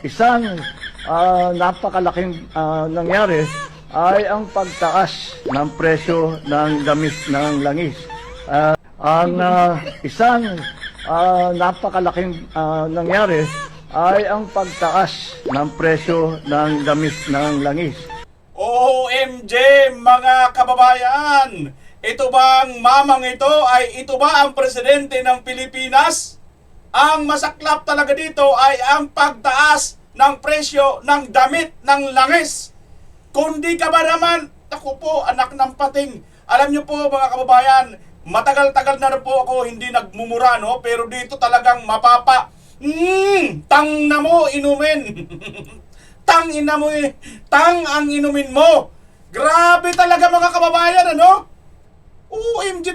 Isang napakalaking nangyari ay ang pagtaas ng presyo ng gamis ng langis. Ang isang napakalaking nangyari ay ang pagtaas ng presyo ng gamis ng langis. OMG mga kababayan! Ito bang mamang ito ito ba ang presidente ng Pilipinas? Ang masaklap talaga dito ay ang pagtaas ng presyo ng damit ng langis. Kundi ka ba naman, ako po, anak ng pating. Alam niyo po mga kababayan, matagal-tagal na rin po ako hindi nagmumura, no? Pero dito talagang mapapa. Tang na mo inumin. Tang ina mo tang ang inumin mo. Grabe talaga mga kababayan, ano? OMG,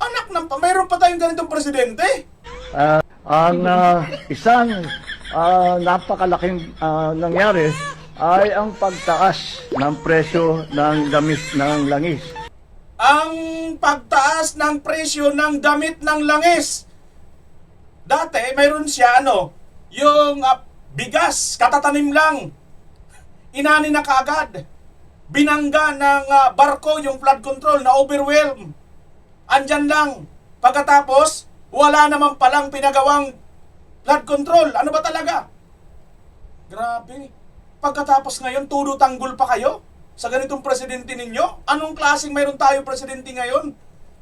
anak ng mayroon pa tayong ganitong presidente. Ang isang napakalaking nangyari ay ang pagtaas ng presyo ng gamis ng langis. Ang pagtaas ng presyo ng damit ng langis. Dati, mayroon siya, yung bigas, katatanim lang. Inani na kaagad. Binangga ng barko yung flood control na overwhelm. Andyan lang. Pagkatapos, wala naman palang pinagawang flood control. Ano ba talaga? Grabe. Pagkatapos ngayon, tudo tanggol pa kayo sa ganitong presidente ninyo? Anong klaseng mayroon tayo presidente ngayon?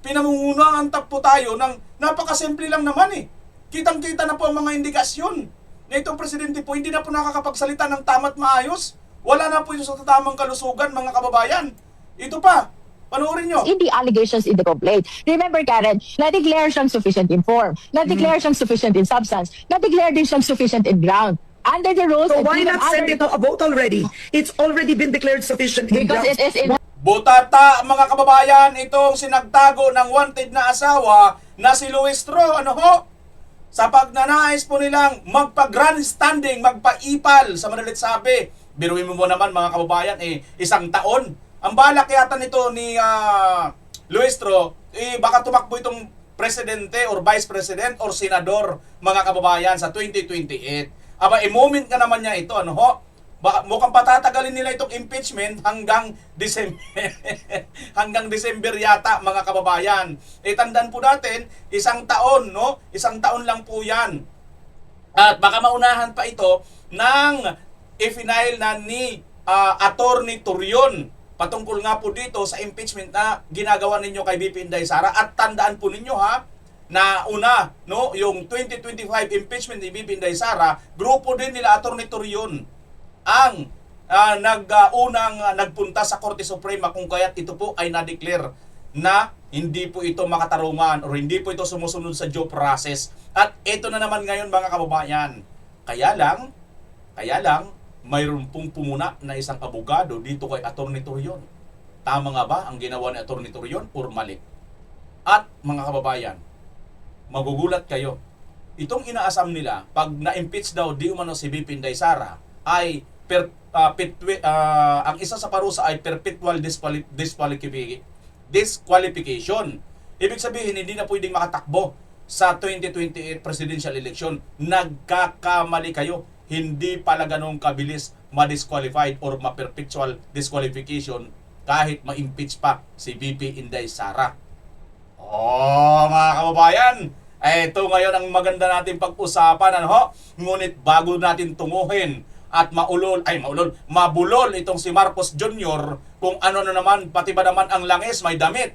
Pinamumunuan po tayo ng napakasimple lang naman eh. Kitang-kita na po ang mga indikasyon na itong presidente po hindi na po nakakapagsalita ng tama't maayos. Wala na po yung sa tamang kalusugan, mga kababayan. Ito pa, panoorin nyo. In the allegations in the complaint. Remember, Karen, na-declare siyang sufficient in form, na-declare siyang sufficient in substance, na-declare din siyang sufficient in ground. Under the rules... So why not send it to a vote already? It's already been declared sufficient in Because ground. it is in... Butata, mga kababayan, itong sinagtago ng wanted na asawa na si Luis Tro, sa pagnanais po nilang magpa-grandstanding, magpa-ipal sa madalit sabi. Biruin mo naman mga kababayan, isang taon. Ang balak yata nito ni Luis Tro, baka tumakbo itong presidente or vice president or senador, mga kababayan, sa 2028. Aba, moment ka naman niya ito, Baka, mukhang patatagalin nila itong impeachment hanggang December. Hanggang December yata, mga kababayan. Tandaan po natin, isang taon, Isang taon lang po yan. At baka maunahan pa ito ng i-file na ni Attorney Torion patungkol nga po dito sa impeachment na ginagawa ninyo kay VP Inday Sara. At tandaan po ninyo na una, yung 2025 impeachment ni VP Inday Sara, grupo din nila Attorney Torion ang unang nagpunta sa Korte Suprema kung kaya't ito po ay na-declare na hindi po ito makatarungan o hindi po ito sumusunod sa due process. At ito na naman ngayon mga kababayan. Kaya lang, mayroon pong pumuna na isang abogado dito kay Attorney Torion. Tama nga ba ang ginawa ni Attorney Torion or mali? At mga kababayan, magugulat kayo. Itong inaasam nila, pag na-impeach daw di umano si VP Inday Sara, ay ang isa sa parusa ay perpetual disqualification. Ibig sabihin, hindi na pwedeng makatakbo sa 2028 presidential election. Nagkakamali kayo. Hindi pala ganong kabilis ma-disqualified or ma-perpetual disqualification kahit ma-impeach pa si VP Inday Sara. Mga kababayan, ito ngayon ang maganda natin pag-usapan, Ngunit bago natin tunguhin at mabulol itong si Marcos Jr. kung ano na naman, pati ba naman ang langis may damit.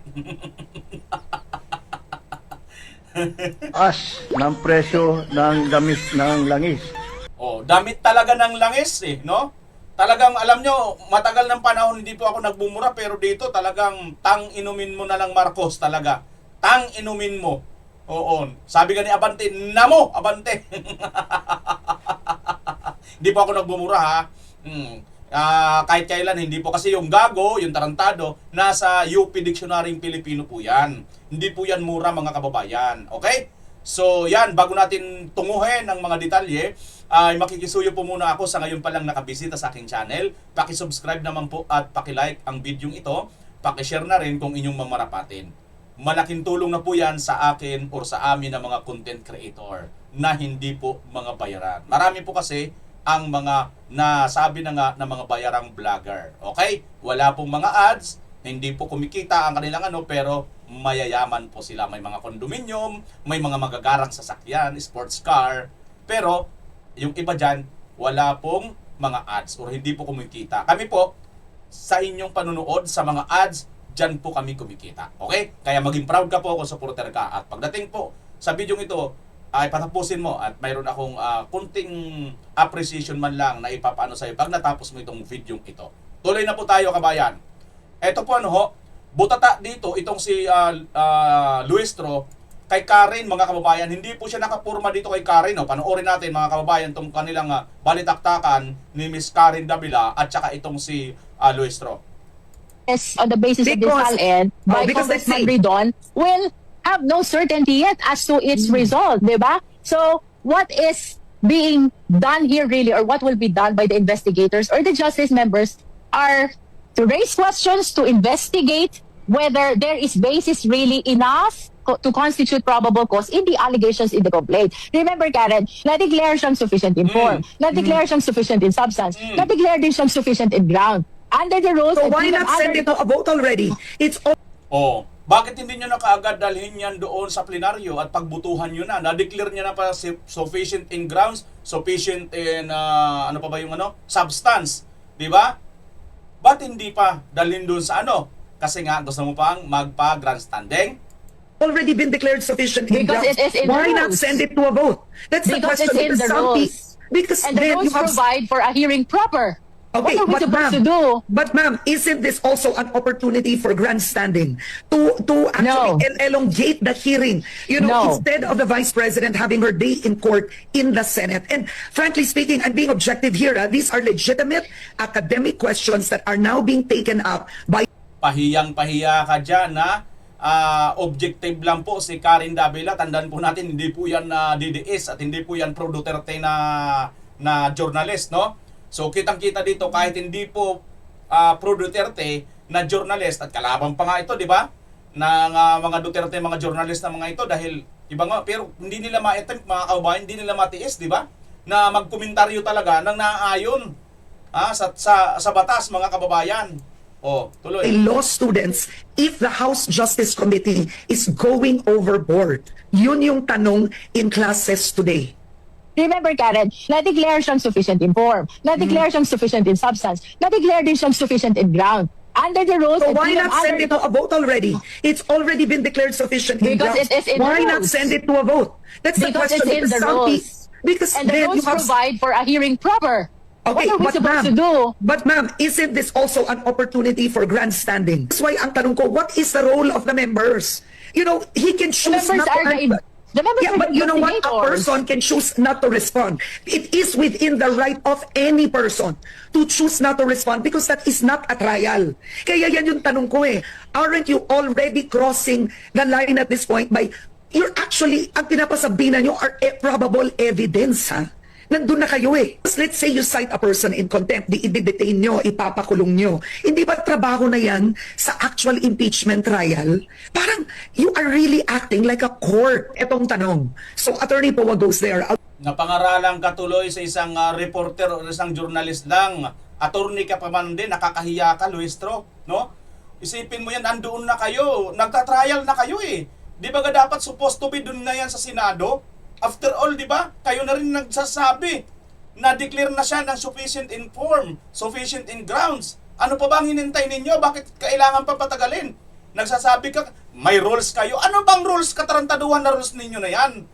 Taas ng presyo ng gamis ng langis. Damit talaga ng langis, Talagang, alam nyo, matagal ng panahon hindi po ako nagbumura, pero dito talagang tang inumin mo na lang, Marcos, talaga. Tang inumin mo. Oo. Sabi ka ni Abante, namo, Abante. Hindi po ako nagbumura, kahit kailan, hindi po. Kasi yung gago, yung tarantado, nasa UP Dictionary Pilipino po yan. Hindi po yan mura, mga kababayan. Okay? So, yan, bago natin tunguhin ang mga detalye, ay makikisuyo po muna ako sa ngayon pa lang nakabisita sa aking channel. Paki-subscribe naman po at paki-like ang video ito. Paki-share na rin kung inyong mamarapatin. Malaking tulong na po yan sa akin or sa amin na mga content creator. na hindi po mga bayaran. Marami po kasi ang mga nasabi na nga ng mga bayarang vlogger. Okay? Wala pong mga ads, hindi po kumikita ang kanilang pero mayayaman po sila. May mga condominium, may mga magagarang sasakyan, sports car, pero yung iba dyan, wala pong mga ads or hindi po kumikita. Kami po, sa inyong panunood sa mga ads, dyan po kami kumikita. Okay? Kaya maging proud ka po kung supporter ka. At pagdating po sa video ito, ay patapusin mo at mayroon akong kunting appreciation man lang na ipapaano sa'yo pag natapos mo itong video ito. Tuloy na po tayo, kabayan. Ito po butata dito, itong si Luistro, kay Karen, mga kababayan, hindi po siya nakapurma dito kay Karen. Panoorin natin, mga kababayan, itong kanilang balitaktakan ni Miss Karen Davila at saka itong si Luistro. Yes, on the basis of this Because- SALN by because let's Congressman see. Ridon will have no certainty yet as to its result, di ba? So, what is being done here really, or what will be done by the investigators or the justice members are to raise questions, to investigate whether there is basis really enough to constitute probable cause in the allegations in the complaint. Remember, Karen, na-declare siyang sufficient in form, na-declare siyang sufficient in substance, na-declare din siyang sufficient in ground. Under the rules, So and why even not send under it to a vote already? It's Bakit hindi nyo na kaagad dalhin yan doon sa plenaryo at pagbutuhan nyo na? Na-declare nyo na pa sufficient in grounds, sufficient in, ano pa ba yung substance. Di ba? Ba't hindi pa dalhin doon sa Kasi nga, gusto mo pang magpa-grandstanding? already been declared sufficient in Because grounds. it is in Why the not rules. send it to a vote? That's the Because question. it's in the rules. Because And the then rules you have provide for a hearing proper. Okay, What are we but supposed ma'am, to do? But ma'am, isn't this also an opportunity for grandstanding to actually No. elongate the hearing? You know, No. instead of the vice president having her day in court in the Senate. And frankly speaking, I'm being objective here. These are legitimate academic questions that are now being taken up by Pahiyang-pahiya ka dyan na objective lang po si Karen Davila. Tandaan po natin, hindi po yan DDS at hindi po yan pro Duterte na journalist, no? So kitang-kita dito kahit hindi po pro Duterte na journalist at kalaban pa nga ito, di ba? Ng mga Duterte, mga journalist na mga ito dahil iba nga, pero hindi nila ma-attempt, mga kaubayan, hindi nila matiis, di ba? Na magkomentaryo talaga ng naaayon sa batas, mga kababayan. Tuloy. law students if the House Justice Committee is going overboard. Yun yung tanong in classes today. Remember, Karen, na-declare siyang sufficient in form, na-declare siyang sufficient in substance, na-declare din siyang sufficient in ground. Under the rules, So and why even not send under it to a vote already? It's already been declared sufficient in Because grounds. it is in the Why not rules. send it to a vote? That's the Because question. it's in the rules. Because And the then rules you have provide for a hearing proper. Okay, What are we but supposed ma'am, to do? But ma'am, isn't this also an opportunity for grandstanding? That's why ang tanong ko, what is the role of the members? You know, he can The choose members not are to answer. the members Yeah, are but the you know what? A investigators. person can choose not to respond. It is within the right of any person to choose not to respond because that is not a trial. Kaya yan yung tanong ko Aren't you already crossing the line at this point by, you're actually, ang pinapasabi na nyo are probable evidence, ha? Nandun na kayo Let's say you cite a person in contempt, i-detain nyo, ipapakulong nyo. Hindi ba trabaho na yan sa actual impeachment trial? Parang you are really acting like a court. Etong tanong. So Attorney Poa goes there. Napangaralang katuloy sa isang reporter o isang journalist lang. Attorney ka pa man din, nakakahiya ka, Luistro, no? Isipin mo yan, nandoon na kayo, nagtatrial na kayo Di ba dapat supposed to be dun na yan sa Senado? After all, di ba? Kayo na rin nagsasabi na declare na siya ng sufficient in form, sufficient in grounds. Ano pa bang hinintay ninyo? Bakit kailangan pa patagalin? Nagsasabi ka, may rules kayo. Ano bang rules, katarantaduhan na rules ninyo na yan?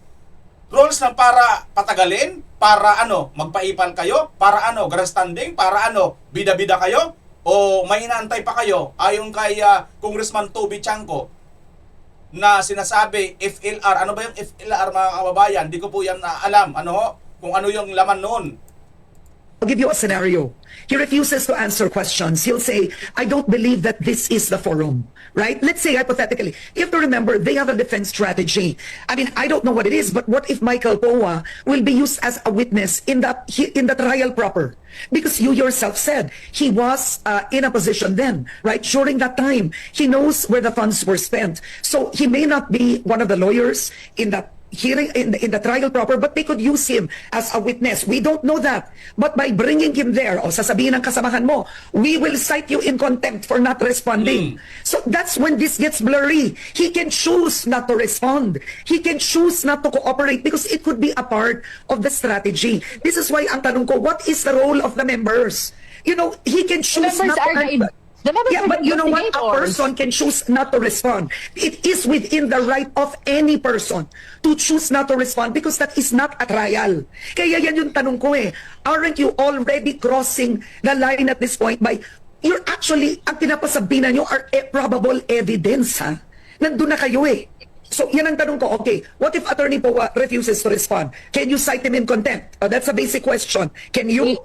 Rules na para patagalin? Para magpaipal kayo? Para grandstanding? Para bida-bida kayo? O may inaantay pa kayo? Ayon kay Congressman Toby Chanco, na sinasabi FLR. Ano ba yung FLR, mga kababayan? Di ko po yan alam. Kung ano yung laman noon. I'll give you a scenario. He refuses to answer questions. He'll say, I don't believe that this is the forum. Right? Let's say hypothetically. You have to remember, they have a defense strategy. I mean, I don't know what it is, but what if Michael Poa will be used as a witness in the trial proper? Because you yourself said he was in a position then, right? During that time, he knows where the funds were spent. So he may not be one of the lawyers in that hearing in the trial proper, but they could use him as a witness. We don't know that. But by bringing him there, o sasabihin ng kasamahan mo, we will cite you in contempt for not responding. So that's when this gets blurry. He can choose not to respond. He can choose not to cooperate because it could be a part of the strategy. This is why ang tanong ko, what is the role of the members? You know, he can choose Members not are to... the members Yeah, are but you know what? A investigators. person can choose not to respond. It is within the right of any person to choose not to respond because that is not a trial. Kaya yan yung tanong ko eh. Aren't you already crossing the line at this point by, you're actually, ang pinapasabihan nyo are probable evidence, ha? Nandun na kayo eh. So, yan ang tanong ko. Okay, what if Attorney Poa refuses to respond? Can you cite him in contempt? That's a basic question. Can you...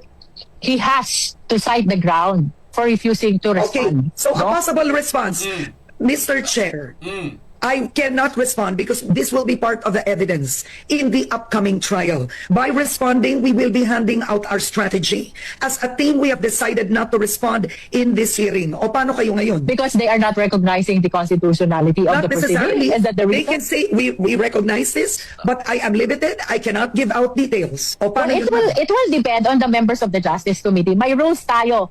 He has to cite the ground for refusing to Okay, respond. so a no? possible response, Mr. Chair, I cannot respond because this will be part of the evidence in the upcoming trial. By responding, we will be handing out our strategy. As a team, we have decided not to respond in this hearing. O paano kayo ngayon? Because they are not recognizing the constitutionality of Not the necessarily. proceeding. Is that the They reason? can say, we recognize this, but I am limited. I cannot give out details. O Well, paano it yun? will depend on the members of the Justice Committee. May rules tayo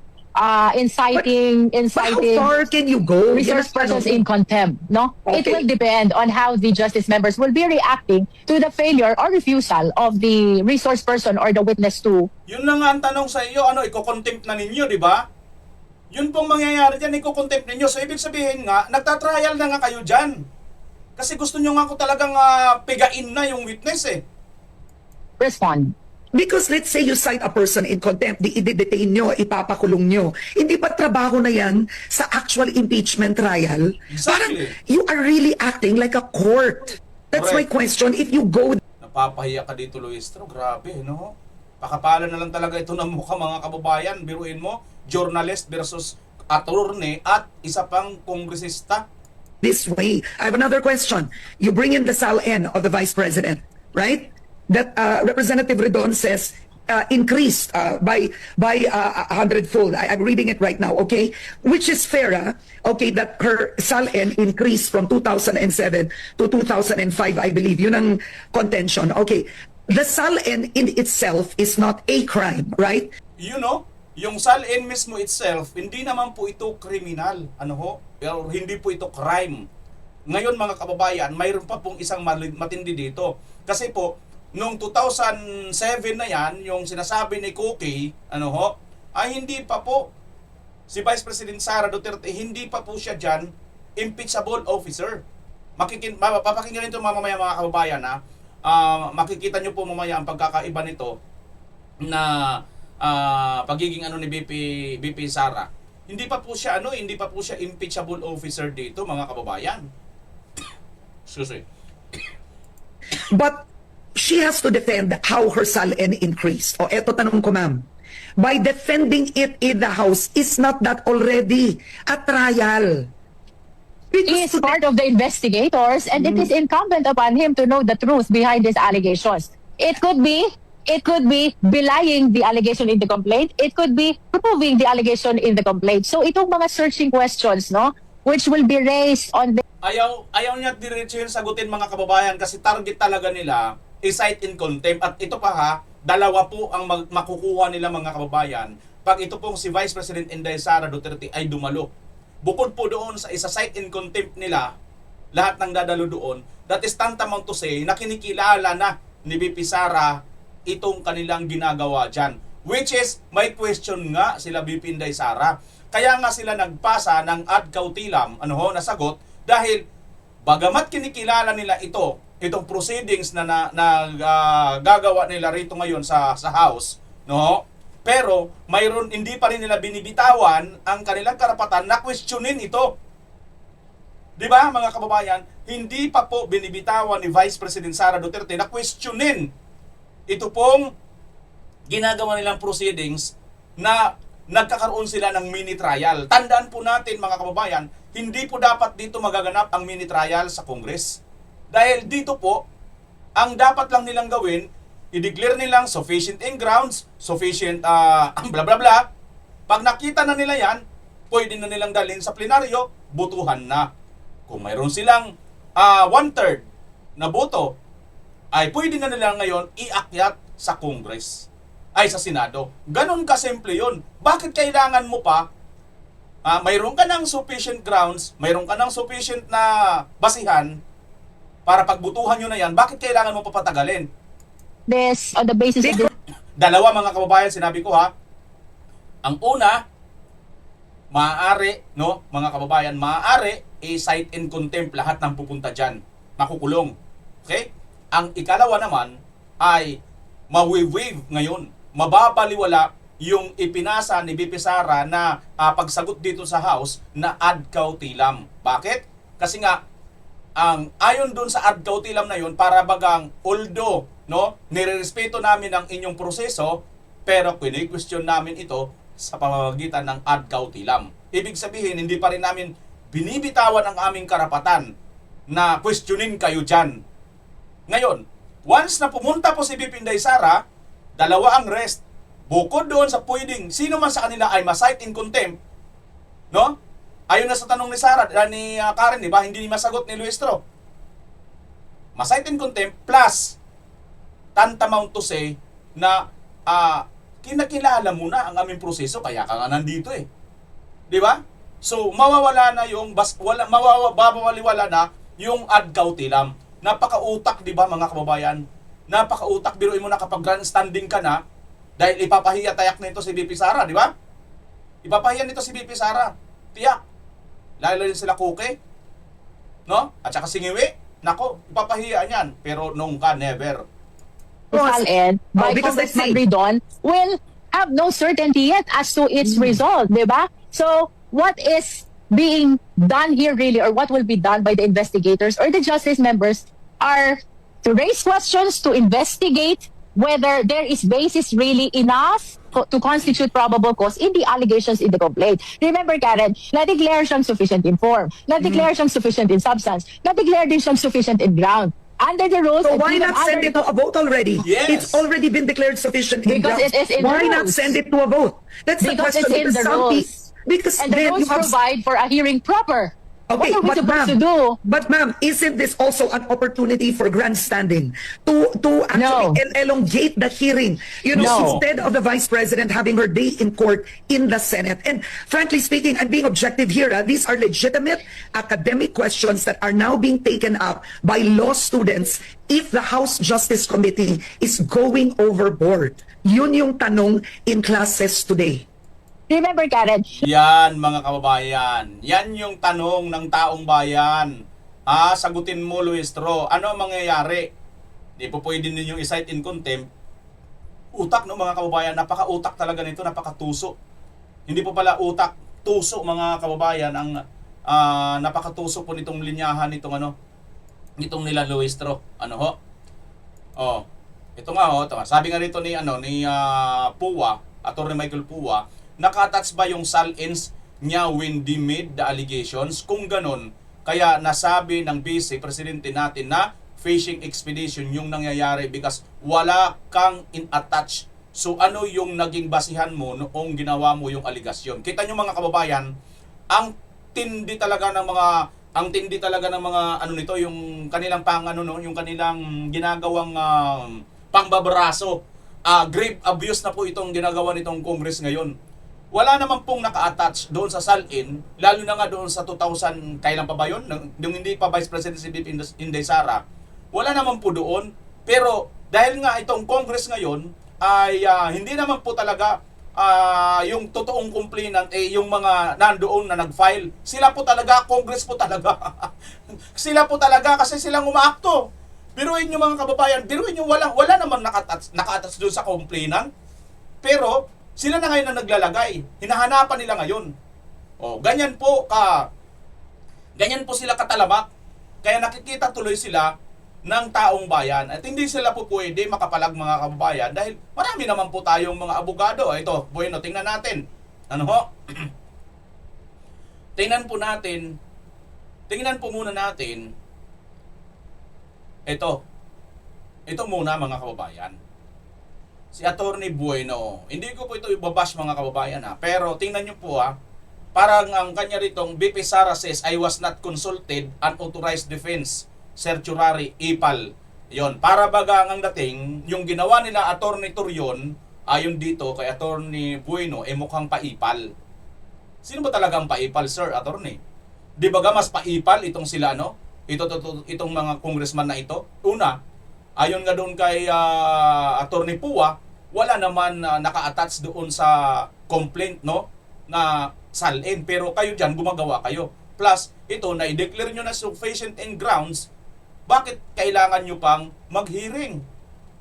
inciting But how far can you go? resource Yan ang persons tanong. in contempt, no? It Okay. will depend on how the justice members will be reacting to the failure or refusal of the resource person or the witness to. Yun na nga ang tanong sa iyo, ano, iko-contempt na ninyo, di ba? Yun pong mangyayari dyan, iko-contempt ninyo. So, ibig sabihin nga, nagtatrial na nga kayo dyan. Kasi gusto nyo nga ko talagang pigain na yung witness eh. Respond. Because let's say you cite a person in contempt, i-detain nyo, ipapakulong nyo. Hindi ba trabaho na yan sa actual impeachment trial? Exactly. Parang you are really acting like a court. That's my Correct. question. If you go Napapahiya ka dito, Luistro. Grabe, no? Pakapalan na lang talaga ito ng mukha, mga kababayan. Biruin mo, journalist versus attorney at isa pang kongresista. this way, I have another question. You bring in the SALN of the Vice President, right? That Representative Redon says increased by 100-fold. I'm reading it right now, okay? Which is fair, okay, that her SALN increased from 2007 to 2005, I believe. Yun ang contention. Okay, the SALN in itself is not a crime, right? You know, yung SALN mismo itself, hindi naman po ito kriminal. Ano ho? Pero hindi po ito crime. Ngayon mga kababayan, mayroon pa pong isang matindi dito. Kasi po, noong 2007 na yan, yung sinasabi ni Cookie, ano ho, ay hindi pa po si Vice President Sara Duterte, hindi pa po siya dyan impeachable officer. Papakinggan nito mamaya mga kababayan ha. Makikita nyo po mamaya ang pagkakaiba nito na pagiging ano ni BP Sara. Hindi pa po siya impeachable officer dito mga kababayan. Excuse me. But she has to defend how her SALN increased. O eto tanong ko, ma'am. By defending it in the House, is not that already a trial? He is part of the investigators and it is incumbent upon him to know the truth behind these allegations. It could be belying the allegation in the complaint. It could be proving the allegation in the complaint. So itong mga searching questions, no, which will be raised on the Ayaw niya diretsuhin sagutin mga kababayan kasi target talaga nila i-cite in contempt. At ito pa ha, dalawa po ang makukuha nila mga kababayan pag ito pong si Vice President Inday Sara Duterte ay dumalo. Bukod po doon sa isa-cite in contempt nila, lahat ng dadalo doon, that is tantamount to say na kinikilala na ni BP Sara itong kanilang ginagawa dyan. Which is, may question nga sila BP Inday Sara. Kaya nga sila nagpasa ng ad cautilam, na sagot, dahil bagamat kinikilala nila itong proceedings na gagawa nila rito ngayon sa House, no? Pero mayroon hindi pa rin nila binibitawan ang kanilang karapatan na questionin ito. 'Di ba mga kababayan? Hindi pa po binibitawan ni Vice President Sara Duterte na questionin ito pong ginagawa nilang proceedings na nagkakaroon sila ng mini trial. Tandaan po natin mga kababayan, hindi po dapat dito magaganap ang mini trial sa Congress. Dahil dito po, ang dapat lang nilang gawin, i-declare nilang sufficient in grounds, sufficient bla bla bla. Pag nakita na nila yan, pwede na nilang dalhin sa plenaryo, butuhan na. Kung mayroon silang 1/3 na boto, ay pwede na nila ngayon iakyat sa Congress, ay sa Senado. Ganon kasimple yun. Bakit kailangan mo pa, mayroon ka ng sufficient grounds, mayroon ka ng sufficient na basihan para pagbutuhan nyo na yan, bakit kailangan mo papatagalin? This on the basis of this. Dalawa mga kababayan, sinabi ko ha. Ang una, maaari, no, mga kababayan, maaari i-cite in contempt lahat ng pupunta dyan. Makukulong. Okay? Ang ikalawa naman ay mawi-waive ngayon. Mababaliwala yung ipinasa ni BP Sara na pagsagot dito sa House na ad cautilam. Bakit? Kasi nga, ang ayon doon sa ad cautilam na yun, para bagang although, no, nirerespeto namin ang inyong proseso, pero kini-question namin ito sa pamamagitan ng ad cautilam. Ibig sabihin, hindi pa rin namin binibitawan ang aming karapatan na questionin kayo dyan. Ngayon, once na pumunta po si BP Inday Sara, dalawa ang rest. Bukod doon sa pwedeng sino man sa kanila ay ma-cite in contempt, no? Ayon na sa tanong ni Sara, ni Karen, di ba? Hindi masagot ni Luistro. Ma-cite in contempt plus tantamount to say na kinakilala mo na ang aming proseso, kaya ka nga nandito eh. Di ba? So, mawawala na yung, mawawala na yung ad cautilam. Napaka-utak, di ba mga kababayan? Napaka-utak, biruin mo na kapag grandstanding ka na, dahil ipapahiya tayak nito si BP Sara, di ba? Ipapahiya nito si BP Sara. Tiyak. Lalo din sila Kuke. No? At saka Singiwi. Nako, ipapahiya niyan. Pero nung ka, never. And by because they Congressman say- Ridon will have no certainty yet as to its result, di ba? So, what is being done here really, or what will be done by the investigators or the justice members, are to raise questions, to investigate whether there is basis really enough to constitute probable cause in the allegations in the complaint. Remember, Karen, na-declare siyang sufficient in form, na-declare siyang sufficient in substance, na-declare din siyang sufficient in ground. Under the rules, So and why even not send under it to a vote already? Yes. It's already been declared sufficient in Because grounds. it is in the Why not rules. send it to a vote? That's the Because question. it's in the some rules. because And the then rules you have provide for a hearing proper. Okay, What are we but supposed ma'am, to do? but ma'am, isn't this also an opportunity for grandstanding to actually No. elongate the hearing? You know, No. instead of the vice president having her day in court in the Senate. And frankly speaking, I'm being objective here. These are legitimate academic questions that are now being taken up by law students if the House Justice Committee is going overboard. Yun yung tanong in classes today. Remember, Karen, Yan mga kababayan, yan yung tanong ng taong bayan. Sagutin mo, Luistro, ano ang mangyayari? Di po pwede ninyong i-cite in contempt. Utak no mga kababayan, napaka-utak talaga nito, napaka-tuso. Hindi po pala utak, tuso mga kababayan, ang napaka-tuso po nitong linyahan nitong nila Luistro. Ano ho? Oh, ito nga ho, ito nga. Sabi nga rito ni Puwa, Attorney Michael Puwa, nakatouch ba yung SAL-ins niya when they made the allegations? Kung ganon, kaya nasabi ng Vice Presidente natin na fishing expedition yung nangyayari because wala kang in-attach. So ano yung naging basihan mo noong ginawa mo yung aligasyon? Kita nyo mga kababayan, ang tindi talaga ng mga nito, yung kanilang yung kanilang ginagawang pangbabraso. Grave abuse na po itong ginagawa nitong Congress ngayon. Wala naman pong naka-attach doon sa SAL-in, lalo na nga doon sa 2000, kailan pa ba yun? Nung hindi pa Vice President si BP Inday Sara, wala naman po doon. Pero dahil nga itong Congress ngayon ay hindi naman po talaga yung totoong complainant, yung mga nandoon na nag-file. Sila po talaga, Congress po talaga. Sila po talaga kasi silang umaakto. Biruin nyo mga kababayan, biruin nyo wala naman naka-attach doon sa complainant. Pero sila na ngayon na naglalagay. Hinahanapan nila ngayon. Ganyan po sila katalamak. Kaya nakikita tuloy sila ng taong bayan. At hindi sila po pwede makapalag mga kababayan dahil marami naman po tayong mga abogado. Ito, bueno, tingnan natin. Ano ho? Tingnan po muna natin. Ito muna mga kababayan. Si Attorney Bueno. Hindi ko po ito ibabash mga kababayan pero tingnan nyo po parang ang kanya ritong BP Sara says, I was not consulted, unauthorized defense, certiorari, ipal. Yon, para baga ang dating, yung ginawa nila Attorney Torion, ayon dito kay Attorney Bueno, mukhang paipal. Sino ba talaga ang paipal, sir, Attorney? Di ba mas paipal itong sila, no? Itong mga congressman na ito? Una, ayon nga doon kay Attorney Pua, wala naman naka-attach doon sa complaint, no? Na salin. Pero kayo dyan, gumagawa kayo. Plus, ito, na-declare nyo na sufficient and grounds. Bakit kailangan nyo pang mag-hearing?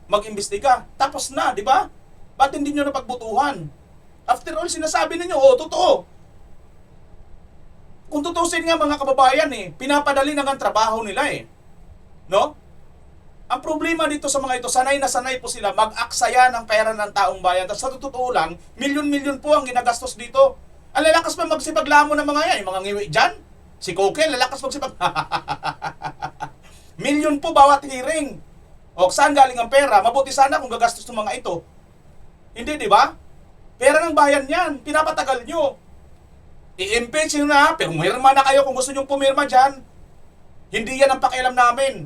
Mag-imbestiga? Tapos na, di ba? Ba't hindi nyo napagbutuhan? After all, sinasabi ninyo, totoo. Kung tutusin nga mga kababayan pinapadali na ang trabaho nila No? Ang problema dito sa mga ito, sanay na sanay po sila mag-aksaya ng pera ng taong bayan. Tapos sa totoo lang, milyon-milyon po ang ginagastos dito. Ang lalakas pa magsipaglamon ng mga yan, yung mga ngiwi dyan. Si Koken, lalakas magsipag... Milyon po bawat hearing. O saan galing ang pera? Mabuti sana kung gagastos ng mga ito. Hindi, di ba? Pera ng bayan yan. Pinapatagal nyo. I-impeach nyo na, pero pumirma na kayo kung gusto nyo pumirma dyan. Hindi yan ang pakialam namin.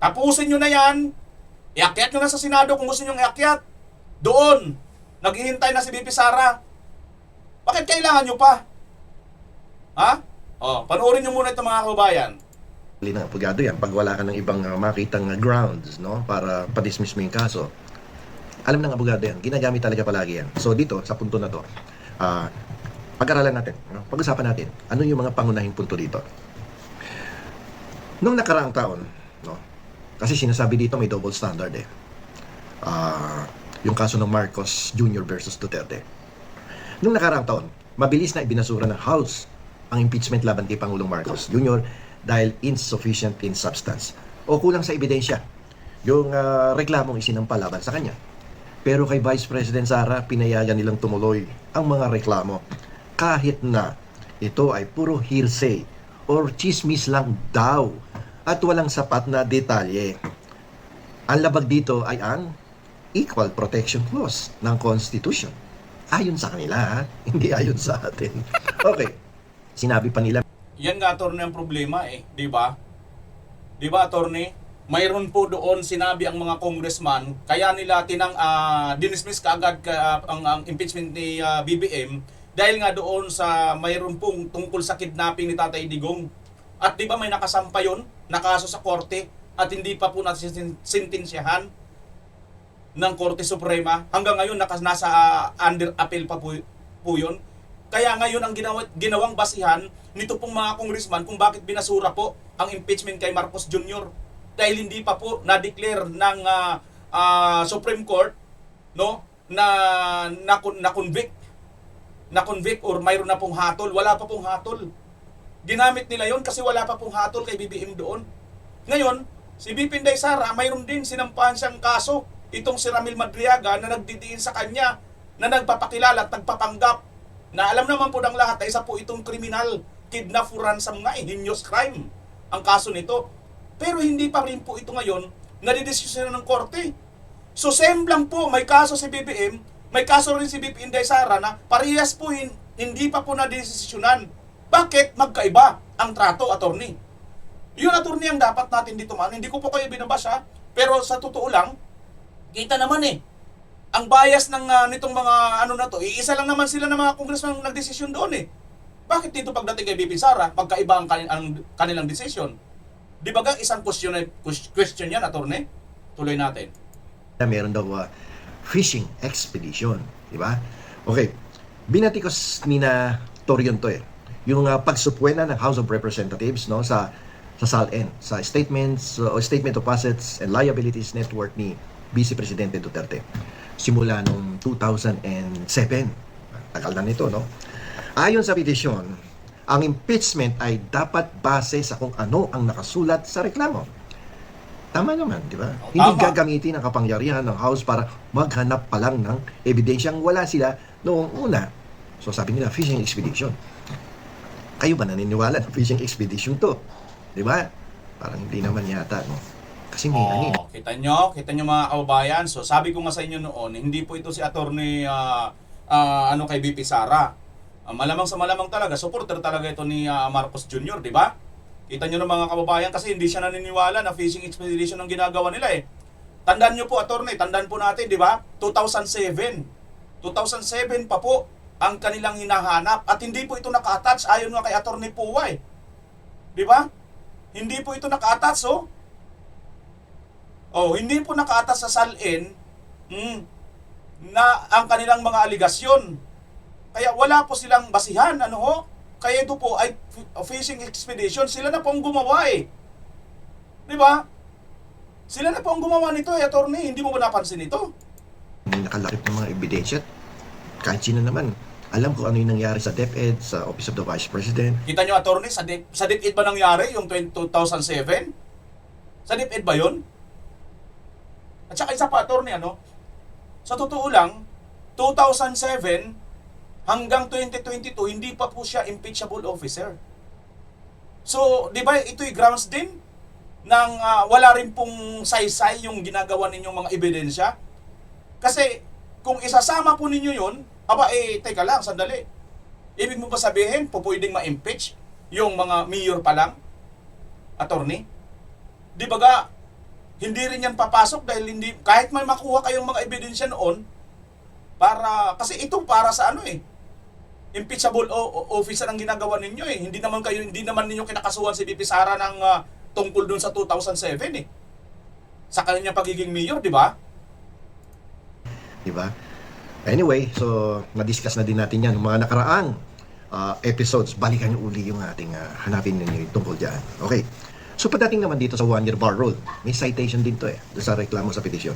Tapusin nyo na yan. Iakyat nyo na sa Senado kung gusto nyo iakyat. Doon. Naghihintay na si BP Sara. Bakit kailangan nyo pa? Ha? Panoorin nyo muna ito mga kababayan. ng abogado yan pag wala ka ng ibang makitang grounds, no, para pa-dismiss mo yung kaso. Alam ng abogado yan, ginagamit talaga palagi yan. So dito, sa punto na to, pag-aralan natin, no? Pag-usapan natin, ano yung mga pangunahing punto dito. Nung nakaraang taon, no, kasi sinasabi dito may double standard yung kaso ng Marcos Jr. versus Duterte. Nung nakaraang taon, mabilis na ibinasura ng House ang impeachment laban kay Pangulong Marcos Jr. dahil insufficient in substance o kulang sa ebidensya yung reklamong isinampa laban sa kanya. Pero kay Vice President Sara, pinayagan nilang tumuloy ang mga reklamo kahit na ito ay puro hearsay or chismis lang daw at walang sapat na detalye. Ang labag dito ay ang Equal Protection Clause ng Constitution. Ayon sa kanila, ha? Hindi ayon sa atin. Okay. Sinabi pa nila, yan nga, attorney, ang problema di ba? Di ba, attorney? Mayroon po doon sinabi ang mga congressman, kaya nila dinismiss kaagad ang impeachment ni BBM dahil nga doon sa mayroon pong tungkol sa kidnapping ni Tatay Digong. At di ba may nakasampa yun, nakaso sa korte at hindi pa po nasintensyahan ng Korte Suprema. Hanggang ngayon nasa under appeal pa po yun. Kaya ngayon ang ginawang basihan nito pong mga congressman kung bakit binasura po ang impeachment kay Marcos Jr. Dahil hindi pa po na-declare ng Supreme Court, no, na convict or mayroon na pong hatol. Wala pa pong hatol. Ginamit nila yon kasi wala pa pong hatol kay BBM doon. Ngayon, si BP Inday Sara, mayroon din sinampahan siyang kaso. Itong si Ramil Madriaga na nagdidiin sa kanya, na nagpapakilala at nagpapanggap, na alam naman po ng lahat na isa po itong kriminal, kidnap for ransom nga, heinous crime ang kaso nito. Pero hindi pa rin po ito ngayon nadidesisyonan ng korte. So same lang po, may kaso si BBM, may kaso rin si BP Inday Sara na parehas po hindi pa po nadesisyonan. Bakit magkaiba ang trato, attorney? Yun, attorney, ang dapat natin dito man. Hindi ko po kayo binabasa, pero sa totoo lang, kita naman ang bias ng nitong mga na to, iisa lang naman sila ng mga congressman nagdesisyon doon Bakit dito pagdating kay BP Sara, magkaiba ang kanilang desisyon? Di ba isang question yan, attorney? Tuloy natin. meron daw fishing expedition, di ba? Okay, binatikos ni na Torion to yung pagsupwena ng House of Representatives, no, sa SALN, sa statements o Statement of Assets and Liabilities Network ni Vice Presidente Duterte simula noong 2007. Tagal na nito, no? Ayon sa petisyon, ang impeachment ay dapat base sa kung ano ang nakasulat sa reklamo. Tama naman, di ba? Hindi gagamitin ang kapangyarihan ng House para maghanap pa lang ng ebidensyang wala sila noong una. So sabi nila, fishing expedition. Kayo ba naniniwala na fishing expedition to? Di ba? Parang hindi naman yata, no? Kasi may Kita nyo mga kababayan. So sabi ko nga sa inyo noon, hindi po ito si attorney kay BP Sara. Malamang sa malamang talaga, supporter talaga ito ni Marcos Jr., di ba? Kita nyo ng mga kababayan kasi hindi siya naniniwala na fishing expedition ang ginagawa nila eh. Tandaan nyo po, attorney, tandaan po natin, di ba? 2007 pa po ang kanilang hinahanap at hindi po ito naka-attach ayon nga kay Attorney Puway. Di ba? Hindi po ito naka-attach, oh. Oh, hindi po naka-attach sa SALN na ang kanilang mga aligasyon. Kaya wala po silang basihan, ano ho? Kaya ito po ay fishing expedition. Sila na po ang gumawa eh. Di ba? Sila na po ang gumawa nito eh, attorney. Hindi mo ba napansin ito? May nakalakip ng mga ebidensya. Kahit sino naman, alam ko ano yung nangyari sa DepEd, sa Office of the Vice President. Kita nyo, attorney, sa DepEd ba nangyari yung 2007? Sa DepEd ba yun? At saka isa pa, attorney, ano? Sa totoo lang, 2007 hanggang 2022, hindi pa po siya impeachable officer. So, di ba ito'y grounds din ng wala rin pong saysay yung ginagawa ninyong mga ebidensya? Kasi, kung isasama po ninyo yun, teka lang, sandali. Ibig mo ba sabihin, pwedeng ma-impeach yung mga mayor pa lang? Attorney? Di ba ga, hindi rin yan papasok dahil hindi, kahit may makuha kayong mga ebidensya noon, kasi ito para sa ano eh, impeachable officer ang ginagawa ninyo eh. Hindi naman ninyo kinakasuhan si VP Sara ng tungkol dun sa 2007 eh. Sa kanyang pagiging mayor, di ba? Di ba? Anyway, so na-discuss na din natin yan. Mga nakaraang episodes, balikan nyo uli yung ating hanapin ninyo yung tungkol dyan. Okay. So pagdating naman dito sa 1-year bar rule, may citation din to sa reklamo sa petisyon.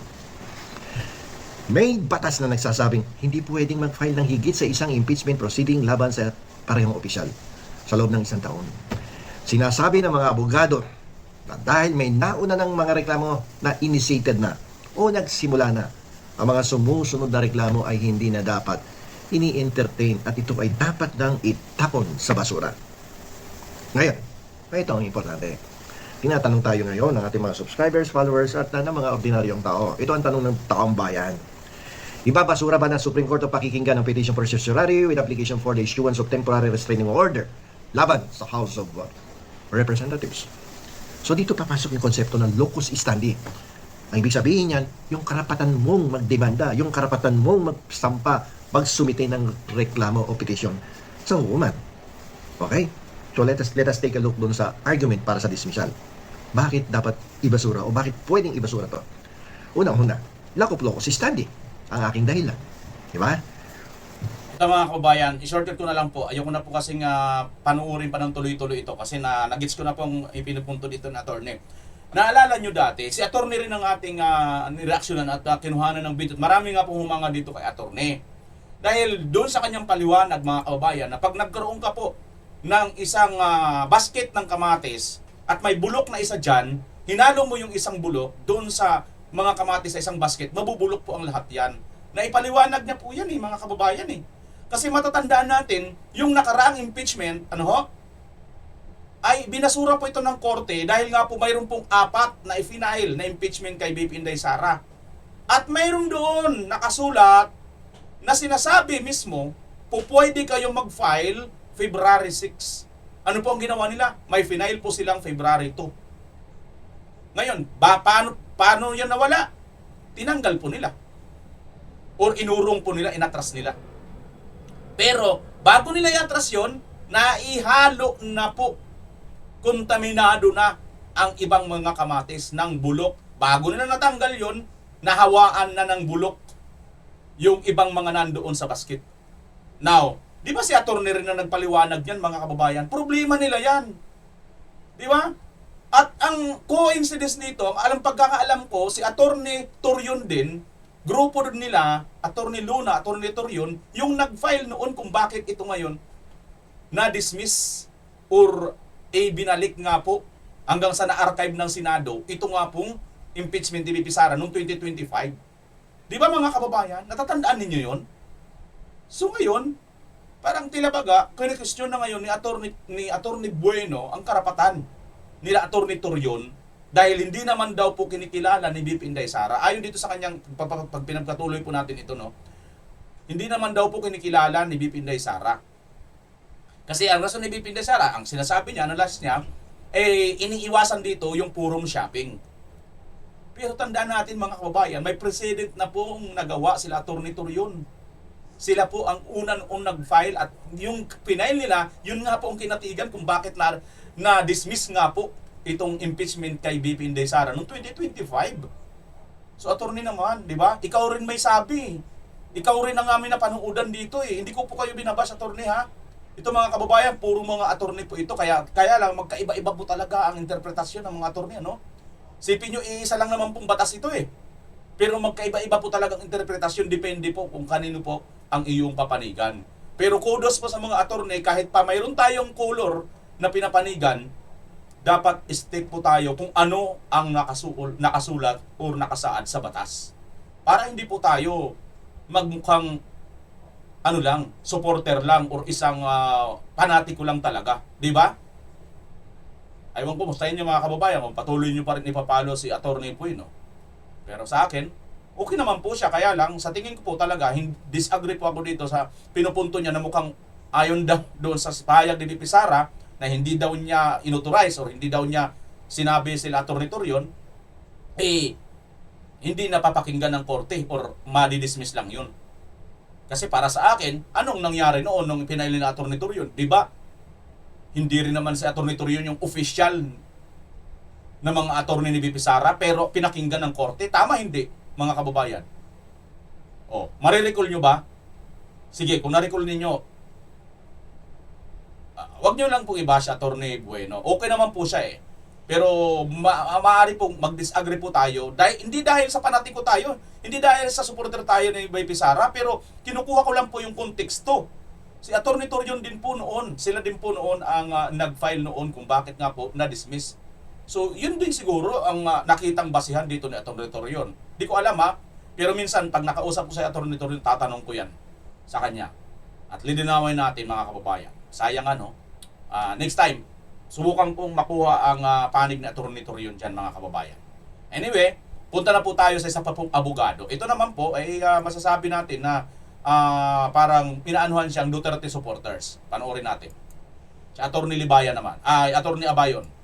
May batas na nagsasabing hindi pwedeng mag-file ng higit sa isang impeachment proceeding laban sa parehong opisyal sa loob ng isang taon. Sinasabi ng mga abogado na dahil may nauna ng mga reklamo na initiated na o nagsimula na, ang mga sumusunod na reklamo ay hindi na dapat ini-entertain at ito ay dapat nang itapon sa basura. Ngayon, ito ang importante. Tinatanong tayo ngayon ng ating mga subscribers, followers at ng mga ordinaryong tao. Ito ang tanong ng taong bayan. Ibabasura ba ng Supreme Court ang pakikinggan ng petition for certiorari with application for the issuance of temporary restraining order laban sa House of Representatives? So dito papasok yung konsepto ng locus standi. Ang ibig sabihin yan, yung karapatan mong magdemanda, yung karapatan mong magsampa, magsumite ng reklamo o petition sa hukuman. Okay? So let us take a look dun sa argument para sa dismissal. Bakit dapat ibasura o bakit pwedeng ibasura to? Unang-una, lack of locus standi ang aking dahilan. Diba? Ito mga kababayan, i-shortcut ko na lang po. Ayoko na po kasing panuorin pa ng tuloy-tuloy ito kasi nagits ko na pong ipinupunto dito na attorney. Naalala nyo dati, si attorney rin ang ating nireaksyonan at kinuhanan ng video. Marami nga pong humanga dito kay attorney. Dahil doon sa kanyang paliwanag mga kababayan, na pag nagkaroon ka po ng isang basket ng kamatis at may bulok na isa dyan, hinalo mo yung isang bulok doon sa mga kamatis sa isang basket, mabubulok po ang lahat yan. Naipaliwanag niya po yan mga kababayan eh. Kasi matatandaan natin, yung nakaraang impeachment, ay binasura po ito ng korte dahil nga po mayroon pong 4 na i-file na impeachment kay BP Inday Sara. At mayroon doon nakasulat na sinasabi mismo, pwede kayong mag-file February 6. Ano po ang ginawa nila? May final po silang February 2. Ngayon, paano yan nawala? Tinanggal po nila. Or inurong po nila, inatras nila. Pero, bago nila iatras yun, naihalo na po, kontaminado na ang ibang mga kamatis ng bulok. Bago nila natanggal yun, nahawaan na ng bulok yung ibang mga nandoon sa basket. Now, di ba si attorney rin na nagpaliwanag yan mga kababayan? Problema nila yan. Di ba? At ang coincidence nito, pagkakaalam ko, si attorney Torion din, grupo din nila, attorney Luna, attorney Torion, yung nag-file noon kung bakit ito ngayon na-dismiss or binalik nga po hanggang sa na-archive ng Senado, ito nga pong impeachment ni VP Sara noong 2025. Di ba mga kababayan? Natatandaan ninyo yon? So ngayon, parang tila baga, kine-question na ngayon ni attorney Bueno ang karapatan nila attorney Torion dahil hindi naman daw po kinikilala ni BP Inday Sara. Ayon dito sa kanyang pag pinagpatuloy po natin ito, hindi naman daw po kinikilala ni BP Inday Sara. Kasi ang rason ni BP Inday Sara, ang sinasabi niya, analysis niya, iniiwasan dito yung purong shopping. Pero tandaan natin mga kababayan, may precedent na pong nagawa sila Atty. Torion. Sila po ang unang nag-file at yung pinail nila, yun nga po ang kinatigan kung bakit na-dismiss nga po itong impeachment kay BP Inday Sara noong 2025. So attorney naman, di ba? Ikaw rin may sabi. Ikaw rin ang aming napanoodan dito eh. Hindi ko po kayo binabash, attorney ha. Ito mga kababayan, puro mga attorney po ito. Kaya lang magkaiba-iba po talaga ang interpretasyon ng mga attorney, ano? Sipin nyo, iisa lang naman pong batas ito eh. Pero magkaiba-iba po talagang interpretasyon, depende po kung kanino po ang iyong papanigan. Pero kudos po sa mga attorney, kahit pa mayroon tayong color na pinapanigan, dapat stick po tayo kung ano ang nakasulat o nakasaad sa batas. Para hindi po tayo magmukhang supporter lang or isang panatiko lang talaga. Di ba? Aywan ko, mustahin nyo mga kababayan, kung patuloy nyo pa rin ipapalo si Atty. Puy, no? Pero sa akin, okay naman po siya. Kaya lang, sa tingin ko po talaga, disagree po ako dito sa pinupunto niya na mukhang ayon daw doon sa pahayag ni VP Sara na hindi daw niya inauthorize or hindi daw niya sinabi sila Atty. Torion, hindi napapakinggan ng korte or madi-dismiss lang yun. Kasi para sa akin, anong nangyari noon nung pinail ni Atty. Torion? Di ba? Hindi rin naman si Atty. Torion yung official na mga attorney ni VP Sara, pero pinakinggan ng korte. Tama hindi, mga kababayan? Marirecall nyo ba? Sige, kung na-recall ninyo, wag nyo lang pong i-bash Atty. Bueno. Okay naman po siya eh. Pero maaari pong mag-disagree po tayo. Hindi dahil sa panatiko tayo, hindi dahil sa supporter tayo ni VP Sara, pero kinukuha ko lang po yung konteksto. Si Atty. Torion din po noon, sila din po noon ang nag-file noon kung bakit nga po na-dismiss. So, yun din siguro ang nakitang basihan dito ni Atty. Torion. Di ko alam ha, pero minsan pag nakausap ko sa Atty. Torion, tatanong ko yan sa kanya. At lilinawin natin mga kababayan. Sayang ano, next time, subukan kong makuha ang panig ni Atty. Torion dyan mga kababayan. Anyway, punta na po tayo sa isa pa pong abogado. Ito naman po ay masasabi natin na parang pinaanuhan siyang Duterte supporters. Panoorin natin. Si Atty. Libayan naman. Atty. Abayon.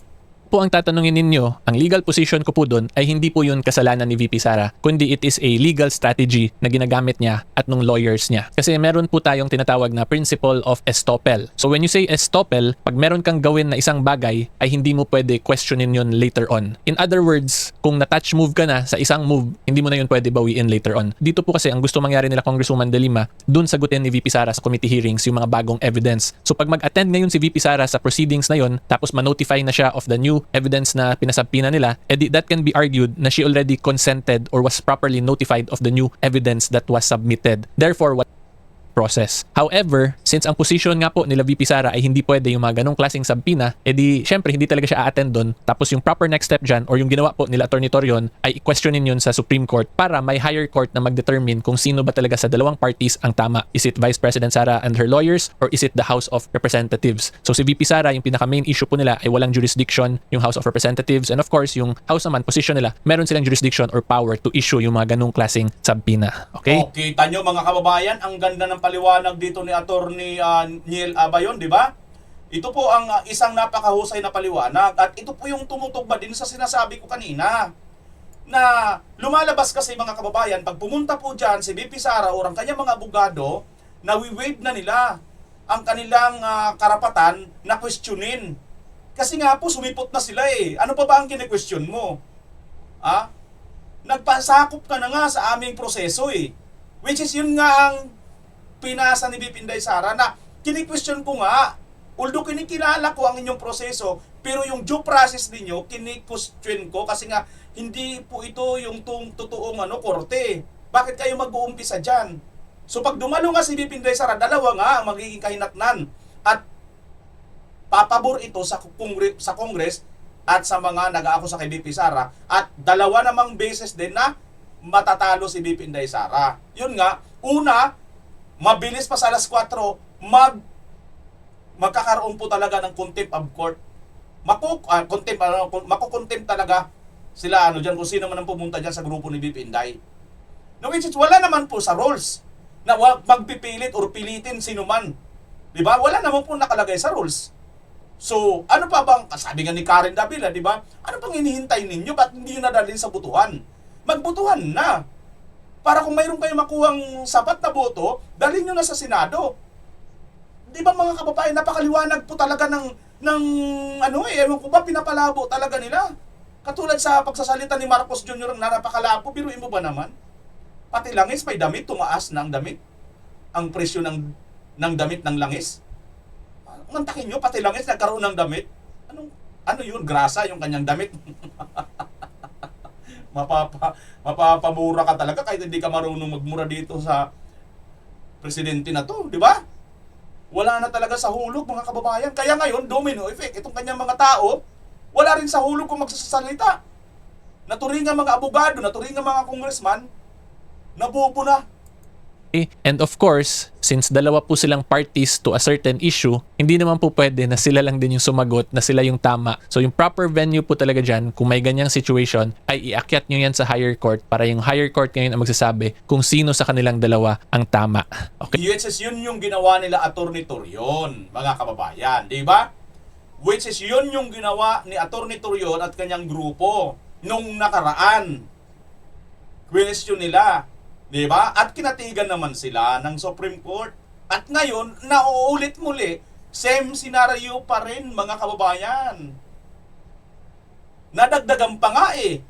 Po ang tatanungin ninyo, ang legal position ko po doon ay hindi po yun kasalanan ni VP Sara, kundi it is a legal strategy na ginagamit niya at nung lawyers niya. Kasi meron po tayong tinatawag na principle of estoppel. So when you say estoppel, pag meron kang gawin na isang bagay, ay hindi mo pwede questionin yun later on. In other words, kung na-touch move ka na sa isang move, hindi mo na yun pwede bawiin later on. Dito po kasi ang gusto mangyari nila Congresswoman De Lima, dun sagutin ni VP Sara sa committee hearings yung mga bagong evidence. So pag mag-attend ngayon si VP Sara sa proceedings na yun, tapos ma-notify na siya of the new evidence na pinasabpina nila, edi that can be argued na she already consented or was properly notified of the new evidence that was submitted. Therefore, what process. However, since ang position nga po nila VP Sara ay hindi pwede yung mga ganong klaseng sabpina, edi syempre hindi talaga siya a-attend doon. Tapos yung proper next step dyan or yung ginawa po nila Atty. Torion ay i-questionin yun sa Supreme Court para may higher court na mag-determine kung sino ba talaga sa dalawang parties ang tama. Is it Vice President Sara and her lawyers or is it the House of Representatives? So si VP Sara, yung pinaka-main issue po nila ay walang jurisdiction yung House of Representatives, and of course yung House naman, position nila, meron silang jurisdiction or power to issue yung mga ganong klaseng sabpina. Okay? Kita nyo mga kababayan, ang ganda ng paliwanag dito ni Atty. Niel Abayon, di ba? Ito po ang isang napakahusay na paliwanag at ito po yung tumutugma din sa sinasabi ko kanina na lumalabas kasi mga kababayan, pag pumunta po dyan si VP Sara o ang kanyang mga abogado, nawi-waive na nila ang kanilang karapatan na questionin. Kasi nga po sumipot na sila eh. Ano pa ba ang kine-question mo? Nagpasakop ka na nga sa aming proseso eh. Which is yun nga ang pinasa ni VP Inday Sara na kini-question ko nga, although kinikilala ko ang inyong proseso, pero yung due process ninyo, kini-question ko kasi nga hindi po ito yung totoong korte. Bakit kayo mag-uumpisa dyan? So pag dumalo nga si VP Inday Sara, dalawa nga ang magiging kahinatnan at papabor ito sa Congress at sa mga nag-aakusa kay VP Sara at dalawa namang basis din na matatalo si VP Inday Sara. Yun nga, una, mabilis pa sa alas 4, magkakaroon po talaga ng contempt of court. Makukontempt talaga sila dyan kung sino man ang pumunta dyan sa grupo ni VP Inday. No, which is wala naman po sa rules na magpipilit or pilitin sino man. Di ba? Wala naman po nakalagay sa rules. So, ano pa bang, sabi nga ni Karen Davila, di ba? Ano pang hinihintay ninyo? Ba't hindi nyo nadalhin sa butuhan? Magbutuhan na. Para kung mayroon kayo makuhang sapat na boto, dalhin nyo na sa Senado. Di ba mga kababayan, napakaliwanag po talaga ng ewan ko ba, pinapalabo talaga nila. Katulad sa pagsasalita ni Marcos Jr. na napakalabo, biruin mo ba naman? Pati langis, may damit, tumaas na ang damit. Ang presyo ng damit ng langis. Mantakin nyo, pati langis nagkaroon ng damit. Ano yun? Grasa yung kanyang damit. Mapapamura ka talaga kahit hindi ka marunong magmura dito sa presidente na to, di ba? Wala na talaga sa hulog, mga kababayan. Kaya ngayon, domino effect. Itong kanyang mga tao, wala rin sa hulog kung magsasalita. Naturingan mga abogado, naturingan mga congressman, nabubo na. And of course, since dalawa po silang parties to a certain issue, hindi naman po pwede na sila lang din yung sumagot, na sila yung tama. So yung proper venue po talaga dyan, kung may ganyang situation, ay iakyat nyo yan sa higher court para yung higher court ngayon ang magsasabi kung sino sa kanilang dalawa ang tama. Okay? Which is yun yung ginawa nila Atty. Torion, mga kababayan, di ba? Which is yun yung ginawa ni Atty. Torion at kanyang grupo nung nakaraan. Question nila, di ba? At kinatigan naman sila ng Supreme Court. At ngayon, nauulit muli, same scenario pa rin, mga kababayan. Nadagdagan pa nga eh.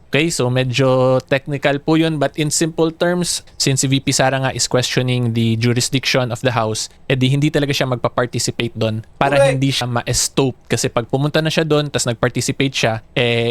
Okay, so medyo technical po yun, but in simple terms, since si VP Sara nga is questioning the jurisdiction of the House, edi hindi talaga siya magpa-participate doon para Correct. hindi siya ma-estope. Kasi pag pumunta na siya doon, tas nag-participate siya,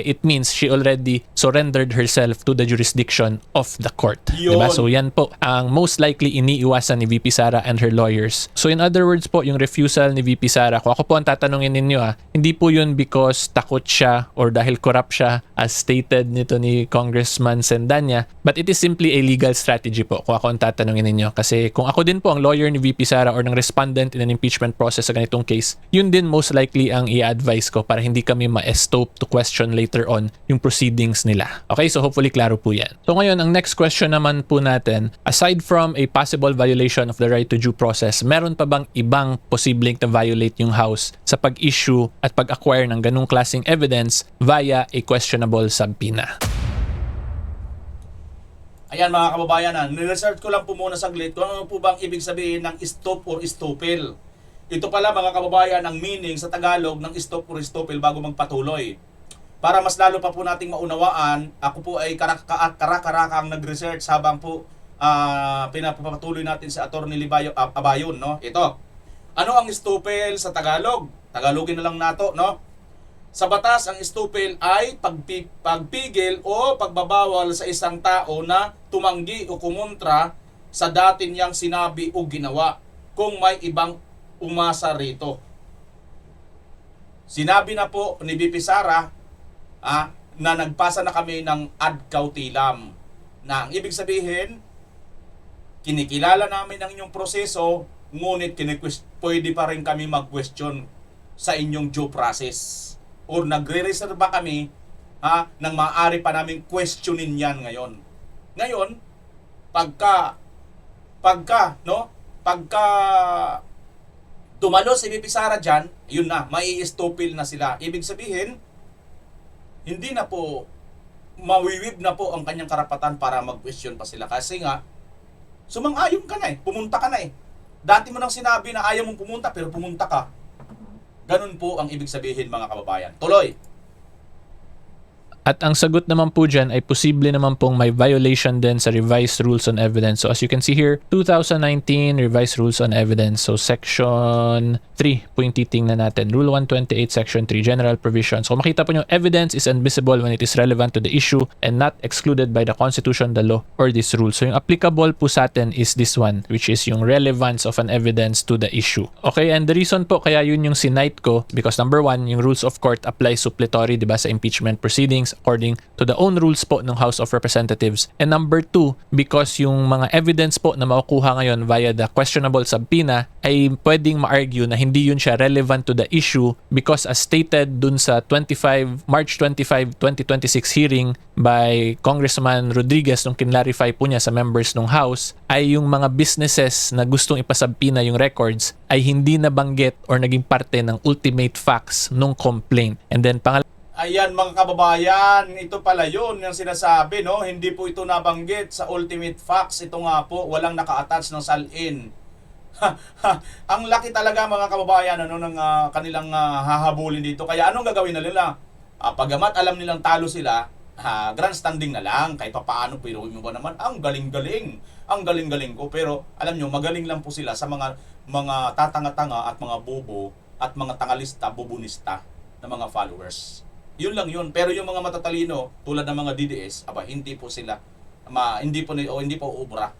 it means she already surrendered herself to the jurisdiction of the court. Yun. Diba? So yan po ang most likely iniiwasan ni VP Sara and her lawyers. So in other words po, yung refusal ni VP Sara, kung ako po ang tatanungin ninyo, hindi po yun because takot siya or dahil corrupt siya as stated nito ni Congressman Sendanya, but it is simply a legal strategy po kung ako ang tatanungin ninyo. Kasi kung ako din po ang lawyer ni VP Sara or ng respondent in an impeachment process sa ganitong case, yun din most likely ang i-advise ko para hindi kami ma-estope to question later on yung proceedings nila. Okay, so hopefully klaro po yan. So ngayon, ang next question naman po natin, aside from a possible violation of the right to due process, meron pa bang ibang posibleng na violate yung House sa pag-issue at pag-acquire ng ganung klaseng evidence via a questionable subpoena? Ayan mga kababayan, niresearch ko lang po muna saglit kung ano po bang ibig sabihin ng stop or estopel. Ito pala mga kababayan ang meaning sa Tagalog ng stop or estopel bago magpatuloy. Para mas lalo pa po nating maunawaan, ako po ay karak-karakang nag-research habang po pinapatuloy natin si Atty. Libayo Abayon, no? Ito. Ano ang estopel sa Tagalog? Tagalogin na lang nato, no? Sa batas, ang estopel ay pagpigil o pagbabawal sa isang tao na tumanggi o kumontra sa dati niyang sinabi o ginawa kung may ibang umasa rito. Sinabi na po ni VP Sara na nagpasa na kami ng ad cautilam. Na ang ibig sabihin, kinikilala namin ang inyong proseso, ngunit pwede pa rin kami mag-question sa inyong due process. O nagre-reserva kami nang maaari pa namin questionin yan ngayon. Ngayon, pagka tumalo si VP Sara dyan, yun na, mai-estopil na sila. Ibig sabihin, hindi na po, mawiwib na po ang kanyang karapatan para mag-question pa sila. Kasi nga, sumang-ayon ka na eh, pumunta ka na eh. Dati mo nang sinabi na ayaw mong pumunta, pero pumunta ka. Ganun po ang ibig sabihin mga kababayan. Tuloy! At ang sagot naman po dyan ay posible naman pong may violation din sa Revised Rules on Evidence. So as you can see here, 2019 Revised Rules on Evidence. So Section 3 po yung titingnan natin. Rule 128, Section 3, General Provisions. So makita po nyo, evidence is admissible when it is relevant to the issue and not excluded by the Constitution, the law, or this rule. So yung applicable po sa atin is this one, which is yung relevance of an evidence to the issue. Okay, and the reason po kaya yun yung sinite ko, because number one, yung rules of court apply suppletory, diba, sa impeachment proceedings. according to the own rules po ng House of Representatives. And number 2, because yung mga evidence po na makukuha ngayon via the questionable subpoena ay pwedeng ma-argue na hindi yun siya relevant to the issue because as stated dun sa March 25, 2026 hearing by Congressman Rodriguez nung kinlarify po niya sa members ng House ay yung mga businesses na gustong ipasubpoena yung records ay hindi nabanggit or naging parte ng ultimate facts nung complaint. And then Ayan mga kababayan, ito pala yun yung sinasabi, no? Hindi po ito nabanggit sa ultimate facts. Ito nga po, walang naka-attach ng salin. Ang laki talaga mga kababayan ano, ng kanilang hahabulin dito. Kaya anong gagawin na nila? Pagamat alam nilang talo sila, grandstanding na lang. Kahit pa paano, pero mo ba naman, ang galing-galing. Ang galing-galing ko. Pero alam nyo, magaling lang po sila sa mga tatanga-tanga at mga bobo at mga tangalista, bobonista na mga followers. Yun lang yun. Pero yung mga matatalino, tulad ng mga DDS, hindi po sila, hindi po ubra.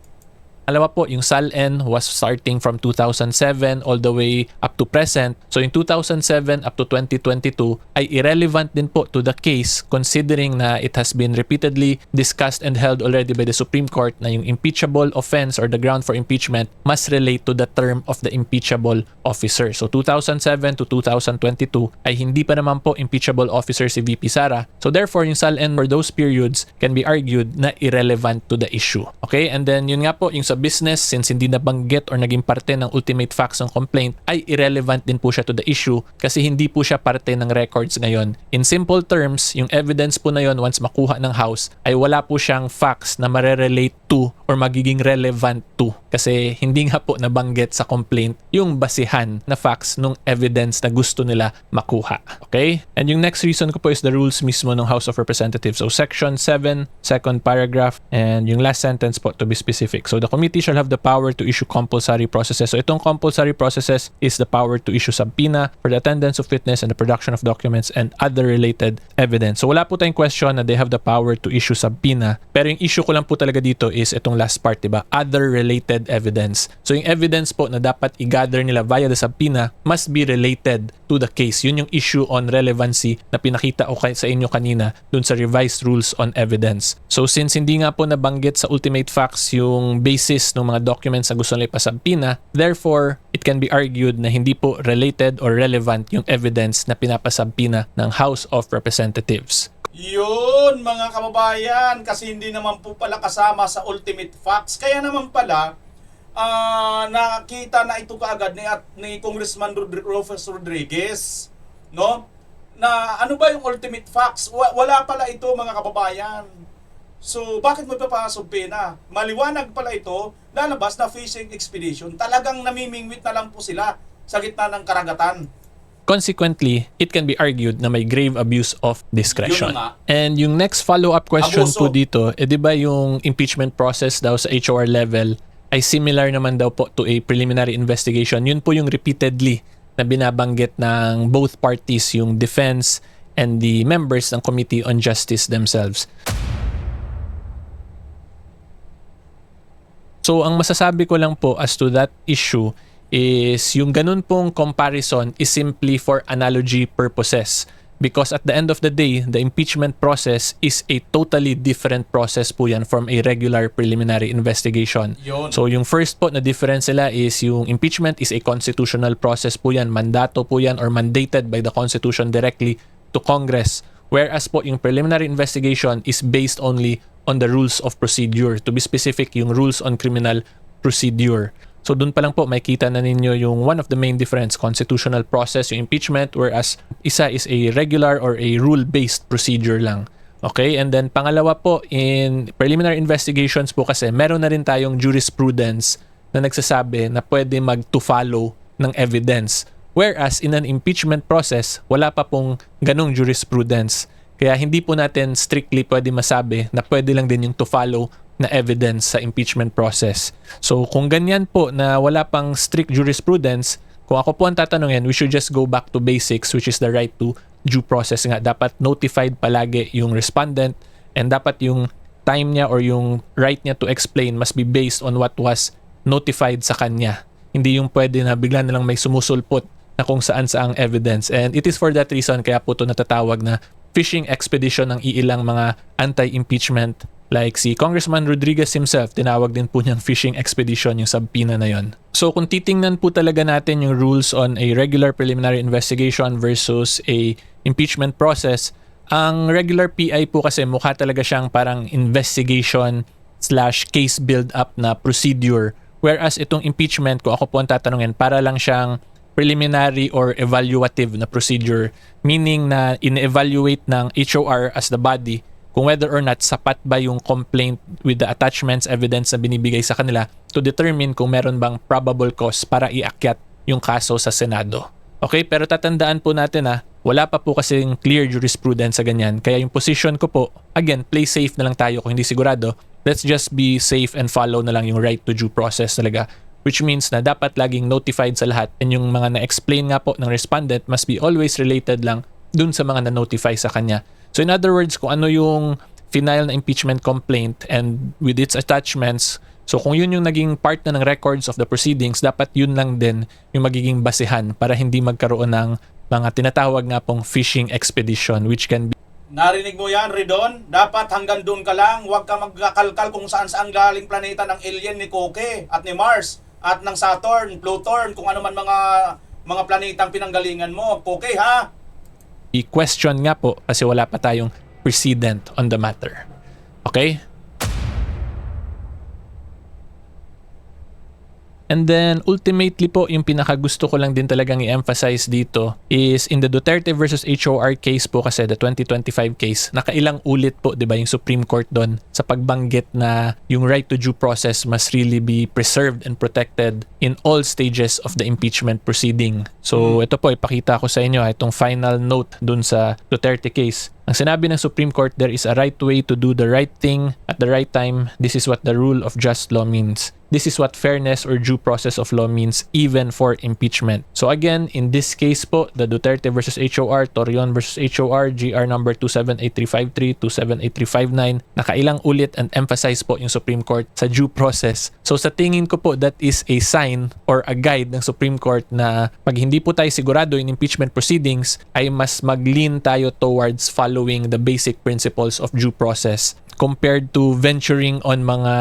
Alawa po, yung SALN was starting from 2007 all the way up to present. So yung 2007 up to 2022 ay irrelevant din po to the case considering na it has been repeatedly discussed and held already by the Supreme Court na yung impeachable offense or the ground for impeachment must relate to the term of the impeachable officer. So 2007 to 2022 ay hindi pa naman po impeachable officer si VP Sara. So therefore, yung SALN for those periods can be argued na irrelevant to the issue. Okay? And then yun nga po, yung sa business, since hindi nabanggit or naging parte ng ultimate facts ng complaint, ay irrelevant din po siya to the issue kasi hindi po siya parte ng records ngayon. In simple terms, yung evidence po na yon once makuha ng House ay wala po siyang facts na marerelate to or magiging relevant to kasi hindi nga po nabanggit sa complaint yung basihan na facts nung evidence na gusto nila makuha. Okay? And yung next reason ko po is the rules mismo ng House of Representatives. So Section 7, second paragraph, and yung last sentence po to be specific. So the committee shall have the power to issue compulsory processes. So itong compulsory processes is the power to issue subpoena for the attendance of witness and the production of documents and other related evidence. So wala po tayong question na they have the power to issue subpoena. Pero yung issue ko lang po talaga dito is itong last part, diba? Other related evidence. So yung evidence po na dapat i-gather nila via the subpoena must be related to the case. Yun yung issue on relevancy na pinakita ko sa inyo kanina dun sa revised rules on evidence. So since hindi nga po nabanggit sa ultimate facts yung basis ng mga documents na gusto nila ipasubpoena, therefore, it can be argued na hindi po related or relevant yung evidence na pinapasubpoena ng House of Representatives. Yun mga kababayan, kasi hindi naman po pala kasama sa ultimate facts. Kaya naman pala, nakita na ito kaagad ni Congressman Rufus Rodriguez, no? Na ano ba yung ultimate facts? Wala pala ito mga kababayan. So, bakit mo ipapasok pena? Maliwanag pala ito, lalabas na fishing expedition. Talagang namimingwit na lang po sila sa gitna ng karagatan. Consequently, it can be argued na may grave abuse of discretion. Yun nga. And yung next follow-up question Abuso. po dito, di ba yung impeachment process daw sa HOR level ay similar naman daw po to a preliminary investigation. Yun po yung repeatedly na binabanggit ng both parties, yung defense and the members ng Committee on Justice themselves. So, ang masasabi ko lang po as to that issue is yung ganun pong comparison is simply for analogy purposes. Because at the end of the day, the impeachment process is a totally different process po yan from a regular preliminary investigation. Yun. So, yung first po na difference nila is yung impeachment is a constitutional process po yan. Mandato po yan or mandated by the Constitution directly to Congress. Whereas po yung preliminary investigation is based only on the rules of procedure. To be specific, yung rules on criminal procedure. So dun pa lang po makita na ninyo yung one of the main difference, constitutional process, yung impeachment, whereas isa is a regular or a rule-based procedure lang. Okay? And then pangalawa po, in preliminary investigations po kasi meron na rin tayong jurisprudence na nagsasabi na pwede mag-to-follow ng evidence. Whereas in an impeachment process, wala pa pong ganong jurisprudence. Kaya hindi po natin strictly pwede masabi na pwede lang din yung to-follow na evidence sa impeachment process. So kung ganyan po na wala pang strict jurisprudence, kung ako po ang tatanungin, we should just go back to basics, which is the right to due process nga. Dapat notified palagi yung respondent and dapat yung time niya or yung right niya to explain must be based on what was notified sa kanya. Hindi yung pwede na bigla na lang may sumusulpot na kung saan saang evidence. And it is for that reason kaya po ito natatawag na fishing expedition ng iilang mga anti-impeachment. Like si Congressman Rodriguez himself, tinawag din po niyang fishing expedition yung subpoena na yon. So kung titingnan po talaga natin yung rules on a regular preliminary investigation versus a impeachment process, ang regular PI po kasi mukha talaga siyang parang investigation / case build-up na procedure. Whereas itong impeachment, kung ako po ang tatanungin, para lang siyang preliminary or evaluative na procedure. Meaning na in-evaluate ng HOR as the body kung whether or not sapat ba yung complaint with the attachments, evidence na binibigay sa kanila to determine kung meron bang probable cause para iakyat yung kaso sa Senado. Okay, pero tatandaan po natin wala pa po kasing clear jurisprudence sa ganyan. Kaya yung position ko po, again, play safe na lang tayo kung hindi sigurado. Let's just be safe and follow na lang yung right to due process talaga. Which means na dapat laging notified sa lahat, and yung mga na-explain nga po ng respondent must be always related lang dun sa mga na-notify sa kanya. So in other words, kung ano yung final na impeachment complaint and with its attachments, so kung yun yung naging part na ng records of the proceedings, dapat yun lang din yung magiging basehan para hindi magkaroon ng mga tinatawag nga pong fishing expedition, which can be Narinig mo yan, Ridon? Dapat hanggang doon ka lang. Huwag ka magkakalkal kung saan-saan galing planeta ng alien ni Koke at ni Mars at ng Saturn, Pluton, kung ano man mga planetang pinanggalingan mo. Koke, ha? i-question nga po kasi wala pa tayong precedent on the matter. Okay? And then ultimately po, yung pinakagusto ko lang din talagang i-emphasize dito is in the Duterte versus HOR case po kasi the 2025 case, nakailang ulit po 'di ba yung Supreme Court doon sa pagbanggit na yung right to due process must really be preserved and protected in all stages of the impeachment proceeding. So ito po ipakita ko sa inyo itong final note doon sa Duterte case. Ang sinabi ng Supreme Court, there is a right way to do the right thing at the right time. This is what the rule of just law means. This is what fairness or due process of law means even for impeachment. So again, in this case po, the Duterte versus HOR, Torion versus HOR, GR number 278353, 278359, nakailang ulit and emphasize po yung Supreme Court sa due process. So sa tingin ko po, that is a sign or a guide ng Supreme Court na pag hindi po tayo sigurado in impeachment proceedings, ay mas mag-lean tayo towards following the basic principles of due process compared to venturing on mga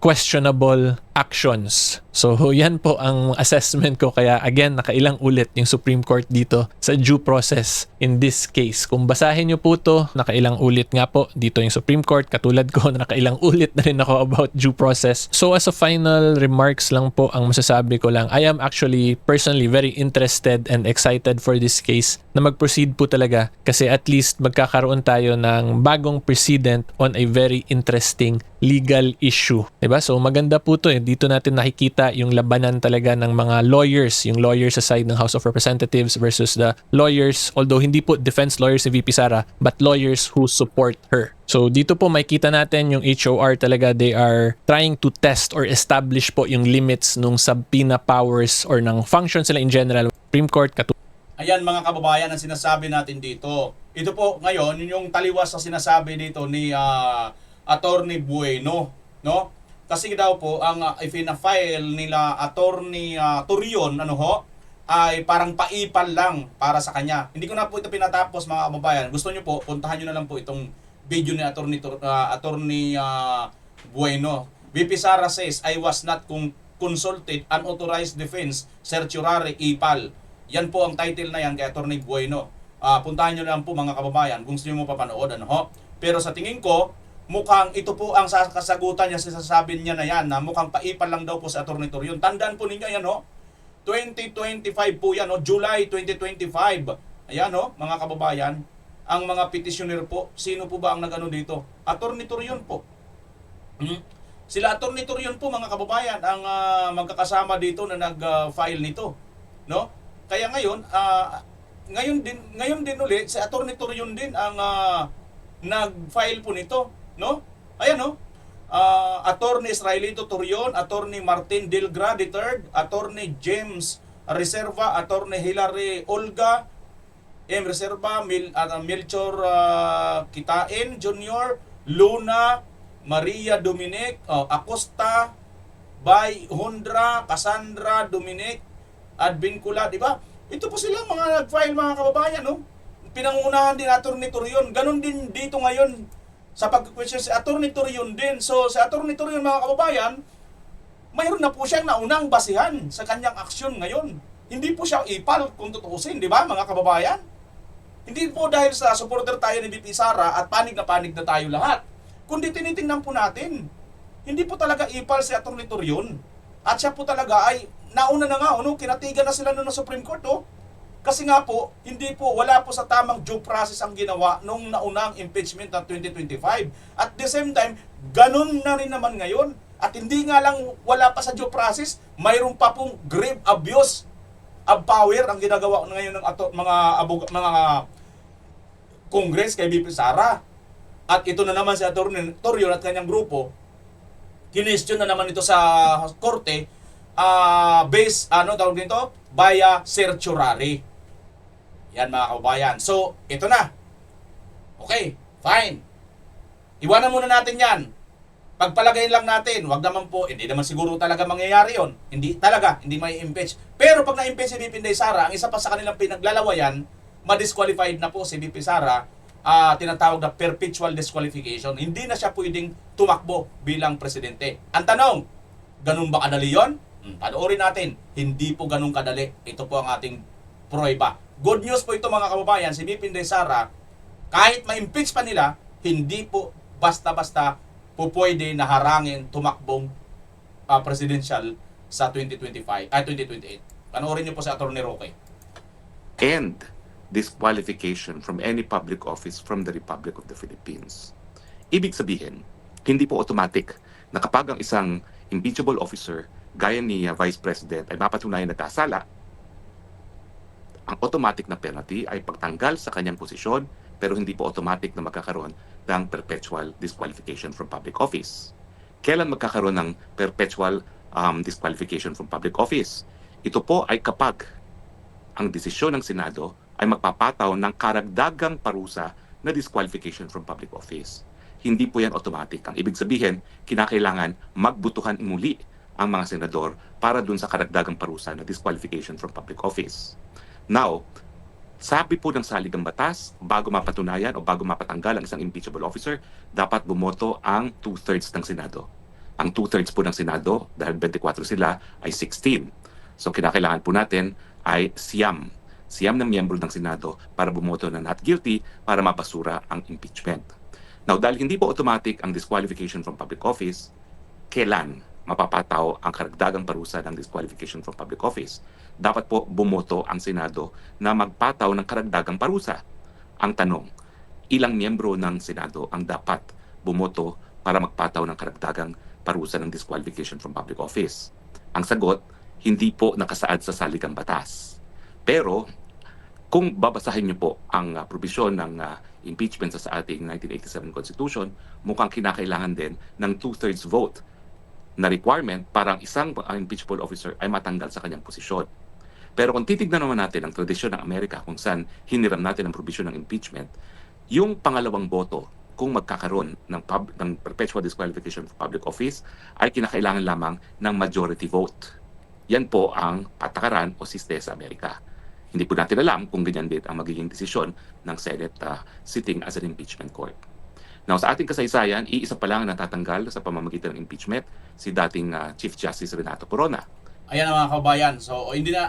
questionable actions. So yan po ang assessment ko, kaya again nakailang ulit yung Supreme Court dito sa due process in this case. Kung basahin nyo po to, nakailang ulit nga po dito yung Supreme Court, katulad ko nakailang ulit na rin ako about due process. So as a final remarks lang po, ang masasabi ko lang, I am actually personally very interested and excited for this case na mag-proceed po talaga kasi at least magkakaroon tayo ng bagong precedent on a very interesting legal issue. Diba? So maganda po to dito natin nakikita yung labanan talaga ng mga lawyers, yung lawyers sa side ng House of Representatives versus the lawyers, although hindi po defense lawyers ni VP Sara, but lawyers who support her. So dito po makikita natin yung HOR talaga, they are trying to test or establish po yung limits nung subpoena powers or ng functions sila in general. Supreme Court, Ayan mga kababayan ang sinasabi natin dito. Ito po ngayon, yung taliwas sa sinasabi dito ni Attorney Bueno, no? Kasi daw po ang ipina-file nila Attorney Torion ay parang paipal lang para sa kanya. Hindi ko na po ito pinatapos mga kababayan. Gusto niyo po, puntahan niyo na lang po itong video ni Attorney Bueno. VP Sara says, I was not consulted, unauthorized defense, certiorari, ipal. Yan po ang title na yan kay Attorney Bueno. Puntahan niyo na lang po mga kababayan kung gusto niyo mo papanood. Pero sa tingin ko, mukhang ito po ang kasagutan niya, sasabihin niya na yan, na mukhang paipal lang daw po sa Attorney Torion. Tandaan po ninyo yan, 2025 po yan, July 2025. Ayan, mga kababayan, ang mga petitioner po, sino po ba ang nagano dito? Attorney Torion po. Sila Attorney Torion po, mga kababayan, ang magkakasama dito na nag-file nito, no? Kaya ngayon din ulit, si Attorney Torion din ang nag-file po nito. No? Ayan Attorney Israelito Torion, Attorney Martin Dilgra III, Attorney James Reserva, Attorney Hilary Olga M. Reserva, Melchor Kitain Jr., Luna Maria Dominic, Acosta, Bay Hondra, Cassandra Dominic, Advincula, di ba? Ito po sila mga nag-file mga kababayan, pinangunahan din Atty. Torion. Ganon din dito ngayon sa pag-question si Atty. Torion din. So, si Atty. Torion, mga kababayan, mayroon na po siyang naunang basihan sa kanyang aksyon ngayon. Hindi po siya ipal kung tutuusin, di ba, mga kababayan? Hindi po dahil sa supporter tayo ni VP Sara at panig na tayo lahat. Kundi tinitingnan po natin, hindi po talaga ipal si Atty. Torion. At siya po talaga ay nauna na nga, kinatigan na sila noon ng Supreme Court, Kasi nga po, wala po sa tamang due process ang ginawa nung naunang impeachment ng 2025. At the same time, ganun na rin naman ngayon. At hindi nga lang wala pa sa due process, mayroon pa pong grave abuse of power ang ginagawa ngayon ng mga Congress kay VP Sara. At ito na naman si Atty. Torion at kanyang grupo, kinestyon na naman ito sa korte, based, tawag dito, via certiorari. Yan, mga kababayan. So, ito na. Okay, fine. Iwanan muna natin yan. Pagpalagayin lang natin, wag naman po, hindi naman siguro talaga mangyayari yon. Hindi may impeach. Pero pag na-impeach si VP Inday Sara, ang isa pa sa kanilang pinaglalawayan, ma-disqualified na po si VP Sara, tinatawag na perpetual disqualification. Hindi na siya pwedeng tumakbo bilang presidente. Ang tanong, ganun ba kadali yun? Panoorin natin. Hindi po ganun kadali. Ito po ang ating pruweba. Good news po ito, mga kababayan, si VP Inday Sara, kahit ma-impeach pa nila, hindi po basta-basta po pwede na harangin tumakbong presidential sa 2028. Panoorin niyo po sa Atty. Roque. And disqualification from any public office from the Republic of the Philippines. Ibig sabihin, hindi po automatic na kapag ang isang impeachable officer gaya ni Vice President ay mapatunayan na kasala, ang automatic na penalty ay pagtanggal sa kanyang posisyon, pero hindi po automatic na magkakaroon ng perpetual disqualification from public office. Kailan magkakaroon ng perpetual disqualification from public office? Ito po ay kapag ang desisyon ng Senado ay magpapataw ng karagdagang parusa na disqualification from public office. Hindi po yan automatic. Ang ibig sabihin, kinakailangan magbutuhan muli ang mga senador para dun sa karagdagang parusa na disqualification from public office. Now, sabi po ng saligang batas, bago mapatunayan o bago mapatanggal ang isang impeachable officer, dapat bumoto ang 2/3 ng Senado. Ang 2/3 po ng Senado, dahil 24 sila, ay 16. So kinakailangan po natin ay siyam na miyembro ng Senado para bumoto na not guilty para mapasura ang impeachment. Now, dahil hindi po automatic ang disqualification from public office, kailan mapapataw ang karagdagang parusa ng disqualification from public office? Dapat po bumoto ang Senado na magpataw ng karagdagang parusa. Ang tanong, ilang miyembro ng Senado ang dapat bumoto para magpataw ng karagdagang parusa ng disqualification from public office? Ang sagot, hindi po nakasaad sa saligang batas. Pero, kung babasahin niyo po ang probisyon ng impeachment sa ating 1987 Constitution, mukhang kinakailangan din ng 2/3 vote na requirement para ang isang impeachable officer ay matanggal sa kanyang posisyon. Pero kung titignan naman natin ang tradisyon ng Amerika kung saan hiniram natin ang probisyon ng impeachment, yung pangalawang boto kung magkakaroon ng perpetual disqualification for public office ay kinakailangan lamang ng majority vote. Yan po ang patakaran o siste sa Amerika. Hindi po natin alam kung ganyan din ang magiging desisyon ng Senate sitting as an impeachment court. Now, sa ating kasaysayan, iisa pa lang ang natatanggal sa pamamagitan ng impeachment, si dating Chief Justice Renato Corona. Ayan ang mga kababayan. So, hindi na,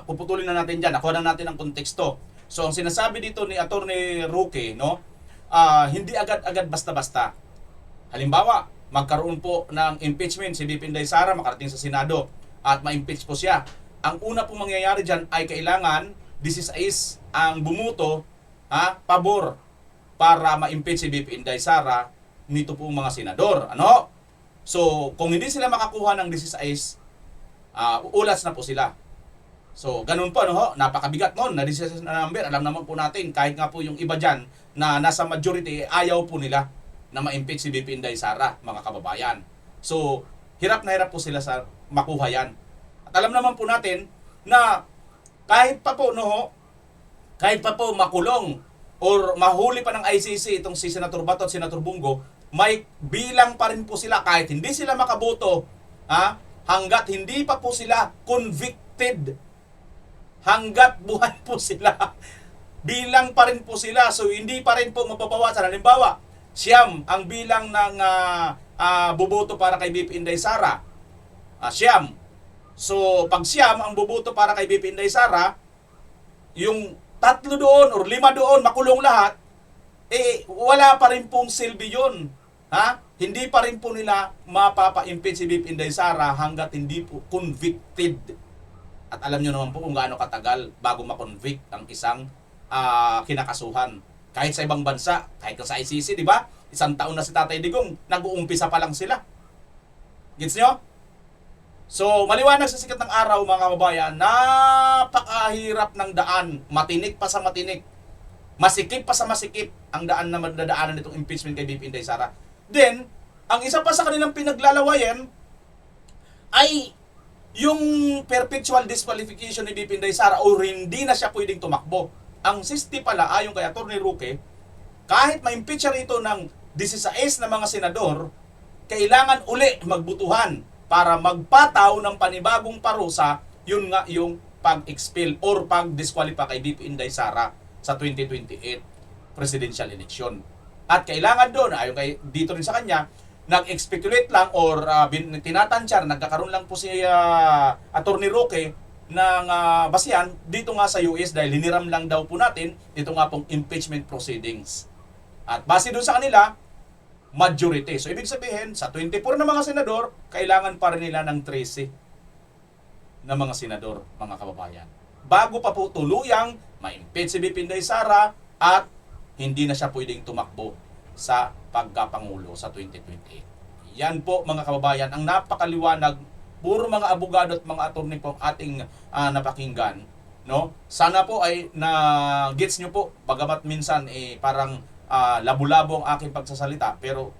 puputulin na natin dyan. Nakuha na natin ang konteksto. So, ang sinasabi dito ni Atty. Roque, hindi agad-agad basta-basta. Halimbawa, magkaroon po ng impeachment si VP Inday Sara, makarating sa Senado, at ma-impeach po siya. Ang una pong mangyayari dyan ay kailangan 16 ang bumuto, pabor, para ma-impeach si VP Inday Sara nito pong mga senador. So, kung hindi sila makakuha ng 16, uulas na po sila. So, ganun po, napakabigat nun, na 16 na number. Alam naman po natin, kahit nga po yung iba dyan, na nasa majority, ayaw po nila na ma-impeach si VP Inday Sara, mga kababayan. So, hirap na hirap po sila sa makuha yan. At alam naman po natin, na kahit pa po makulong, or mahuli pa ng ICC itong si Senator Bato at Senator Bungo, may bilang pa rin po sila kahit hindi sila makaboto, hanggat hindi pa po sila convicted, hanggat buhay po sila, bilang pa rin po sila. So hindi pa rin po mababawasan. Halimbawa, siyam ang bilang ng boboto para kay BP Inday Sara. Siyam. So pag siyam ang boboto para kay BP Inday Sara, yung 3 doon or 5 doon makulong lahat, wala pa rin pong silbi yun. Hindi pa rin po nila mapapa-impeach si BP Inday Sara hanggat hindi po convicted. At alam nyo naman po kung gaano katagal bago ma-convict ang isang kinakasuhan. Kahit sa ibang bansa, kahit sa ICC, di ba? 1 taon na si Tatay Digong, nag-uumpisa pa lang sila. Gets nyo? So, maliwanag sa sikat ng araw, mga kababayan, napakahirap ng daan. Matinik pa sa matinik. Masikip pa sa masikip ang daan na madadaanan nitong impeachment kay BP Inday Sara. Then, ang isa pa sa kanilang pinaglalawayan ay yung perpetual disqualification ni BP Inday Sara o hindi na siya pwedeng tumakbo. Ang sisti pala, ayon kay Atty. Roque, kahit ma-impeach siya rito ng 16 na mga senador, kailangan uli magbutuhan para magpataw ng panibagong parusa, yun nga yung pag-expel or pag-disqualify kay BP Inday Sara sa 2028 presidential election. At kailangan doon, ayon kay dito rin sa kanya, nag-speculate lang or tinatansyar, nagkakaroon lang po si Atty. Roque ng basihan dito nga sa US dahil hiniram lang daw po natin ito nga pong impeachment proceedings. At base doon sa kanila, majority. So ibig sabihin, sa 24 na mga senador, kailangan pa rin nila ng 13 na mga senador, mga kababayan. Bago pa po tuluyang ma-impeach si BP Inday Sara at hindi na siya pwedeng tumakbo sa pagkapangulo sa 2028. Yan po, mga kababayan, ang napakaliwanag, puro mga abogado at mga attorney po ang ating napakinggan. No? Sana po ay na-gets nyo po, bagamat minsan parang labo-labo ang aking pagsasalita, pero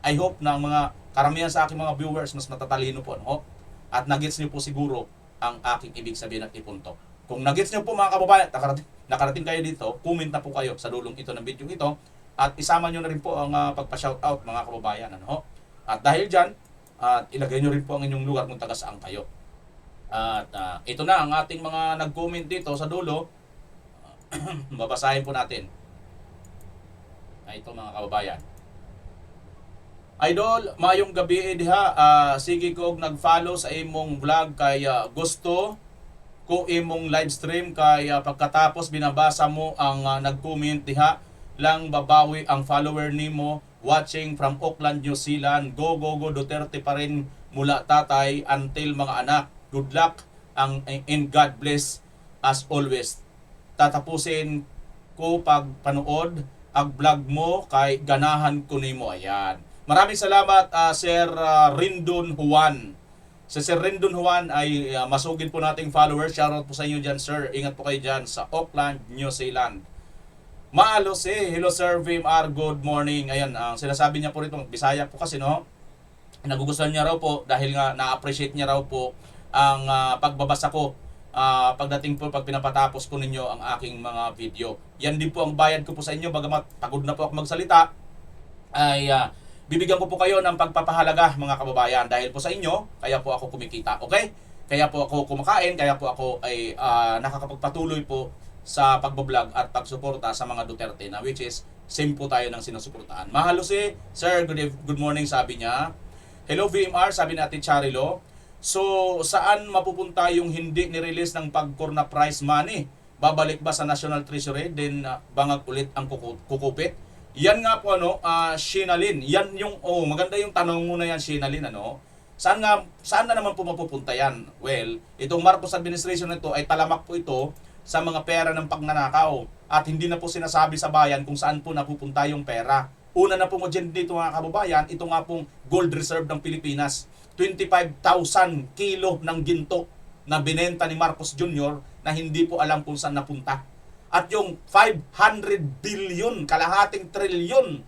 I hope na ang mga karamihan sa aking mga viewers mas matatalino po, no? At nagets niyo po siguro ang aking ibig sabihin at ipunto. Kung nagets niyo po, mga kababayan, nakarating kayo dito, comment na po kayo sa dulong ito ng video ito at isama niyo na rin po ang pagpa-shoutout, mga kababayan, ano? At dahil diyan, ilagay niyo rin po ang inyong lugar kung taga saan kayo. At ito na ang ating mga nag-comment dito sa dulo. Babasahin po natin. Ito, mga kababayan. Idol, mayong gabi diha. Sige ko nag-follow sa imong vlog kaya gusto ko imong live stream kaya pagkatapos binabasa mo ang nag-comment diha lang babawi ang follower nimo watching from Auckland, New Zealand. Go Duterte pa rin mula tatay until mga anak. Good luck and God bless as always. Tatapusin ko pag panood ang vlog mo kay ganahan ko nimo. Ayan. Maraming salamat Sir Rindon Juan. Si Sir Rindon Juan ay masugid po nating followers. Shoutout po sa inyo dyan, sir. Ingat po kayo dyan sa Auckland, New Zealand. Maalo si hello Sir VMR, good morning. Ayan, ang sinasabi niya po rito, Bisaya po kasi, no? Nagugustuhan niya raw po dahil nga na-appreciate niya raw po ang pagbabasa ko pagdating po pag pinapatapos po ninyo ang aking mga video. Yan din po ang bayad ko po sa inyo, bagamat pagod na po ako magsalita, ay bibigyan ko po kayo ng pagpapahalaga, mga kababayan, dahil po sa inyo, kaya po ako kumikita, okay? Kaya po ako kumakain, kaya po ako ay nakakapagpatuloy po sa pagbablog at pagsuporta sa mga Duterte na which is same po tayo ng sinusuportahan. Mahalo si Sir, good morning, sabi niya. Hello VMR, sabi natin Charilo. So, saan mapupunta yung hindi ni-release ng pagkorna prize money? Babalik ba sa National Treasury? Then, bangag ulit ang kukupit? Yan nga po, Shinalin. Yan yung, maganda yung tanong muna yan, Shinalin, ano? Saan na naman po mapupunta yan? Well, itong Marcos administration nito ay talamak po ito sa mga pera ng pagnanakaw. At hindi na po sinasabi sa bayan kung saan po napupunta yung pera. Una na po mo dyan dito, mga kababayan, ito nga pong gold reserve ng Pilipinas. 25,000 kilo ng ginto na binenta ni Marcos Jr. na hindi po alam kung saan napunta. At yung 500 billion, kalahating trilyon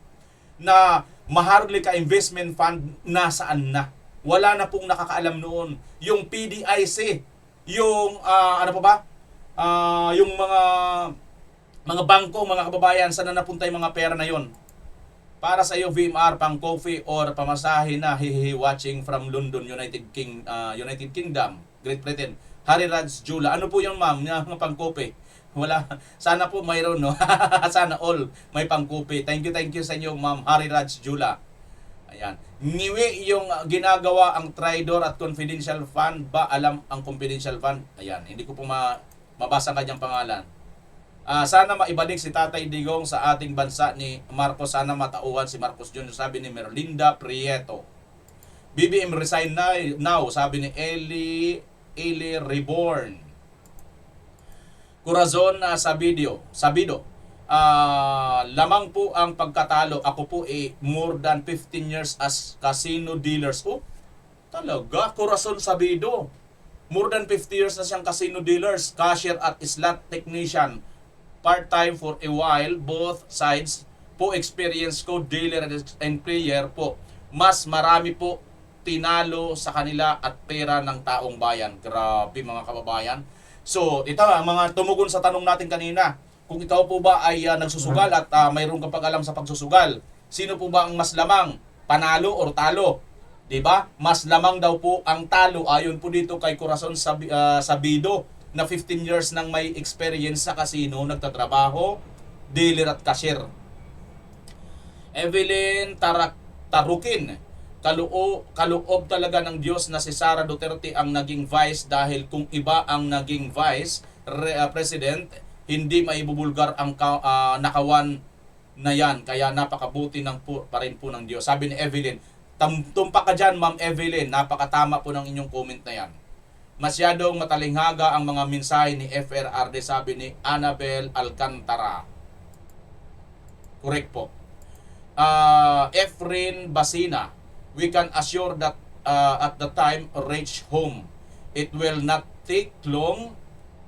na Maharlika Investment Fund, nasaan na? Wala na pong nakakaalam noon. Yung PDIC, yung yung mga bangko, mga kababayan, saan na napunta yung mga pera na yon? Para sa iyo VMR, pang coffee or pamasahe na watching from London, United Kingdom. Great Britain. Hariraj Jula. Ano po yung ma'am? Yung pangkope. Wala. Sana po mayroon, no? Sana all may pangkope. Thank you sa inyo, ma'am Hariraj Jula. Ayan. Niwi yung ginagawa ang Tridor at confidential fund ba alam ang confidential fund? Ayan. Hindi ko po mabasa ang kanyang pangalan. Sana maibalik si Tatay Digong sa ating bansa ni Marcos. Sana matauhan si Marcos Jr. Sabi ni Merlinda Prieto. BBM resign now. Sabi ni Eli Reborn. Corazon Sabido. Lamang po ang pagkatalo. Ako po more than 15 years as casino dealers. Oh, talaga? Corazon Sabido. More than 50 years na siyang casino dealers, cashier at slot technician. Part-time for a while, both sides po experience ko, dealer and player po. Mas marami po tinalo sa kanila at pera ng taong bayan. Grabe mga kababayan. So, ito ang mga tumugon sa tanong natin kanina. Kung ikaw po ba ay nagsusugal at mayroon kang pag-alam sa pagsusugal, sino po ba ang mas lamang? Panalo or talo? 'Di ba? Mas lamang daw po ang talo ayon po dito kay Corazon Sabido na 15 years nang may experience sa casino, nagtatrabaho, dealer at cashier. Evelyn Tarukin. Kaloob talaga ng Diyos na si Sara Duterte ang naging vice dahil kung iba ang naging vice president, hindi maibubulgar ang nakawan na yan. Kaya napakabuti pa rin po ng Diyos. Sabi ni Evelyn, tumpak ka dyan, Ma'am Evelyn. Napakatama po ng inyong comment na yan. Masyadong matalinghaga ang mga mensahe ni FRRD, sabi ni Annabel Alcantara. Correct po. Efren Basina, we can assure that at the time reach home, it will not take long.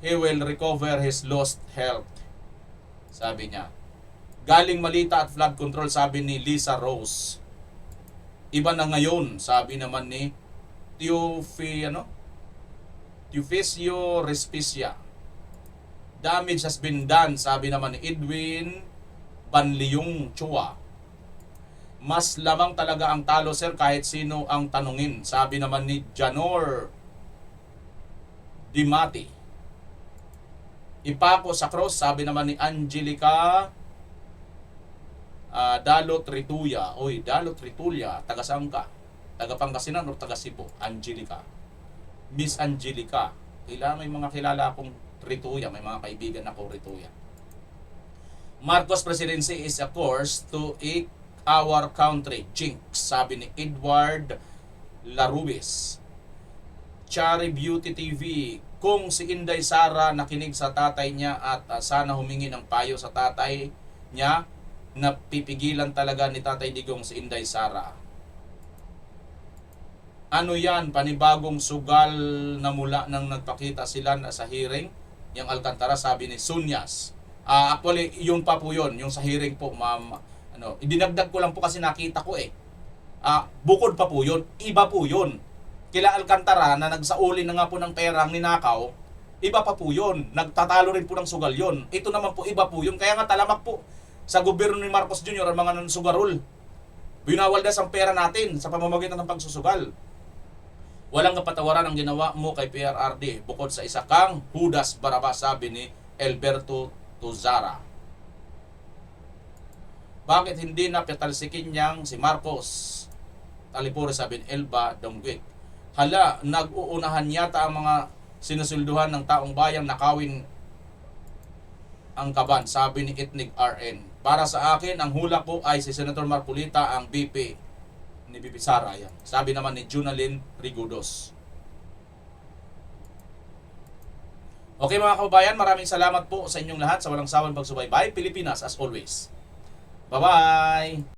He will recover his lost health. Sabi niya. Galing Malita at flood control, sabi ni Lisa Rose. Iba na ngayon, sabi naman ni Teofisio Respicia. Damage has been done, sabi naman ni Edwin Banliung Chua. Mas lamang talaga ang talo, sir, kahit sino ang tanungin, sabi naman ni Janor Dimati. Ipako sa cross, sabi naman ni Angelica Dalot Rituya. Oy, Dalot Rituya, taga saan ka? Taga Pangasinan o taga Cebu? Angelica. Miss Angelica. May mga kilala akong Rituya, may mga kaibigan ako Rituya. Marcos presidency is a course to our country. Jinx, sabi ni Edward Larubis. Chari Beauty TV. Kung si Inday Sara nakinig sa tatay niya at sana humingi ng payo sa tatay niya, napipigilan talaga ni Tatay Digong si Inday Sara. Ano yan? Panibagong sugal na mula nang nagpakita sila sa hearing? Yung Alcantara, sabi ni Sunyas. Actually, yun pa po yun. Yung sa hearing po, ma'am. Idinagdag ko lang po kasi nakita ko bukod pa po yun. Iba po yun. Kila Alcantara na nagsauli na nga po ng perang ninakaw, iba pa po yun. Nagtatalo rin po ng sugal yun. Ito naman po, iba po yun. Kaya nga talamak po sa gobyerno ni Marcos Jr. ang mga nansugarol. Binawaldas ang pera natin sa pamamagitan ng pagsusugal. Walang kapatawaran ang ginawa mo kay PRRD bukod sa isa kang Judas Barabas, sabi ni Alberto Tuzara. Bakit hindi na petalsikin niyang si Marcos? Talipore, sabi ni Elba Dongwik. Hala, nag-uunahan yata ang mga sinusulduhan ng taong bayang nakawin ang kaban, sabi ni Ethnic RN. Para sa akin, ang hula ko ay si Senator Marcolita ang BP ni BP Sara. Yan. Sabi naman ni Junalyn Rigudos. Okay mga kababayan, maraming salamat po sa inyong lahat sa walang sawang pagsubaybay. Pilipinas as always. Bye-bye!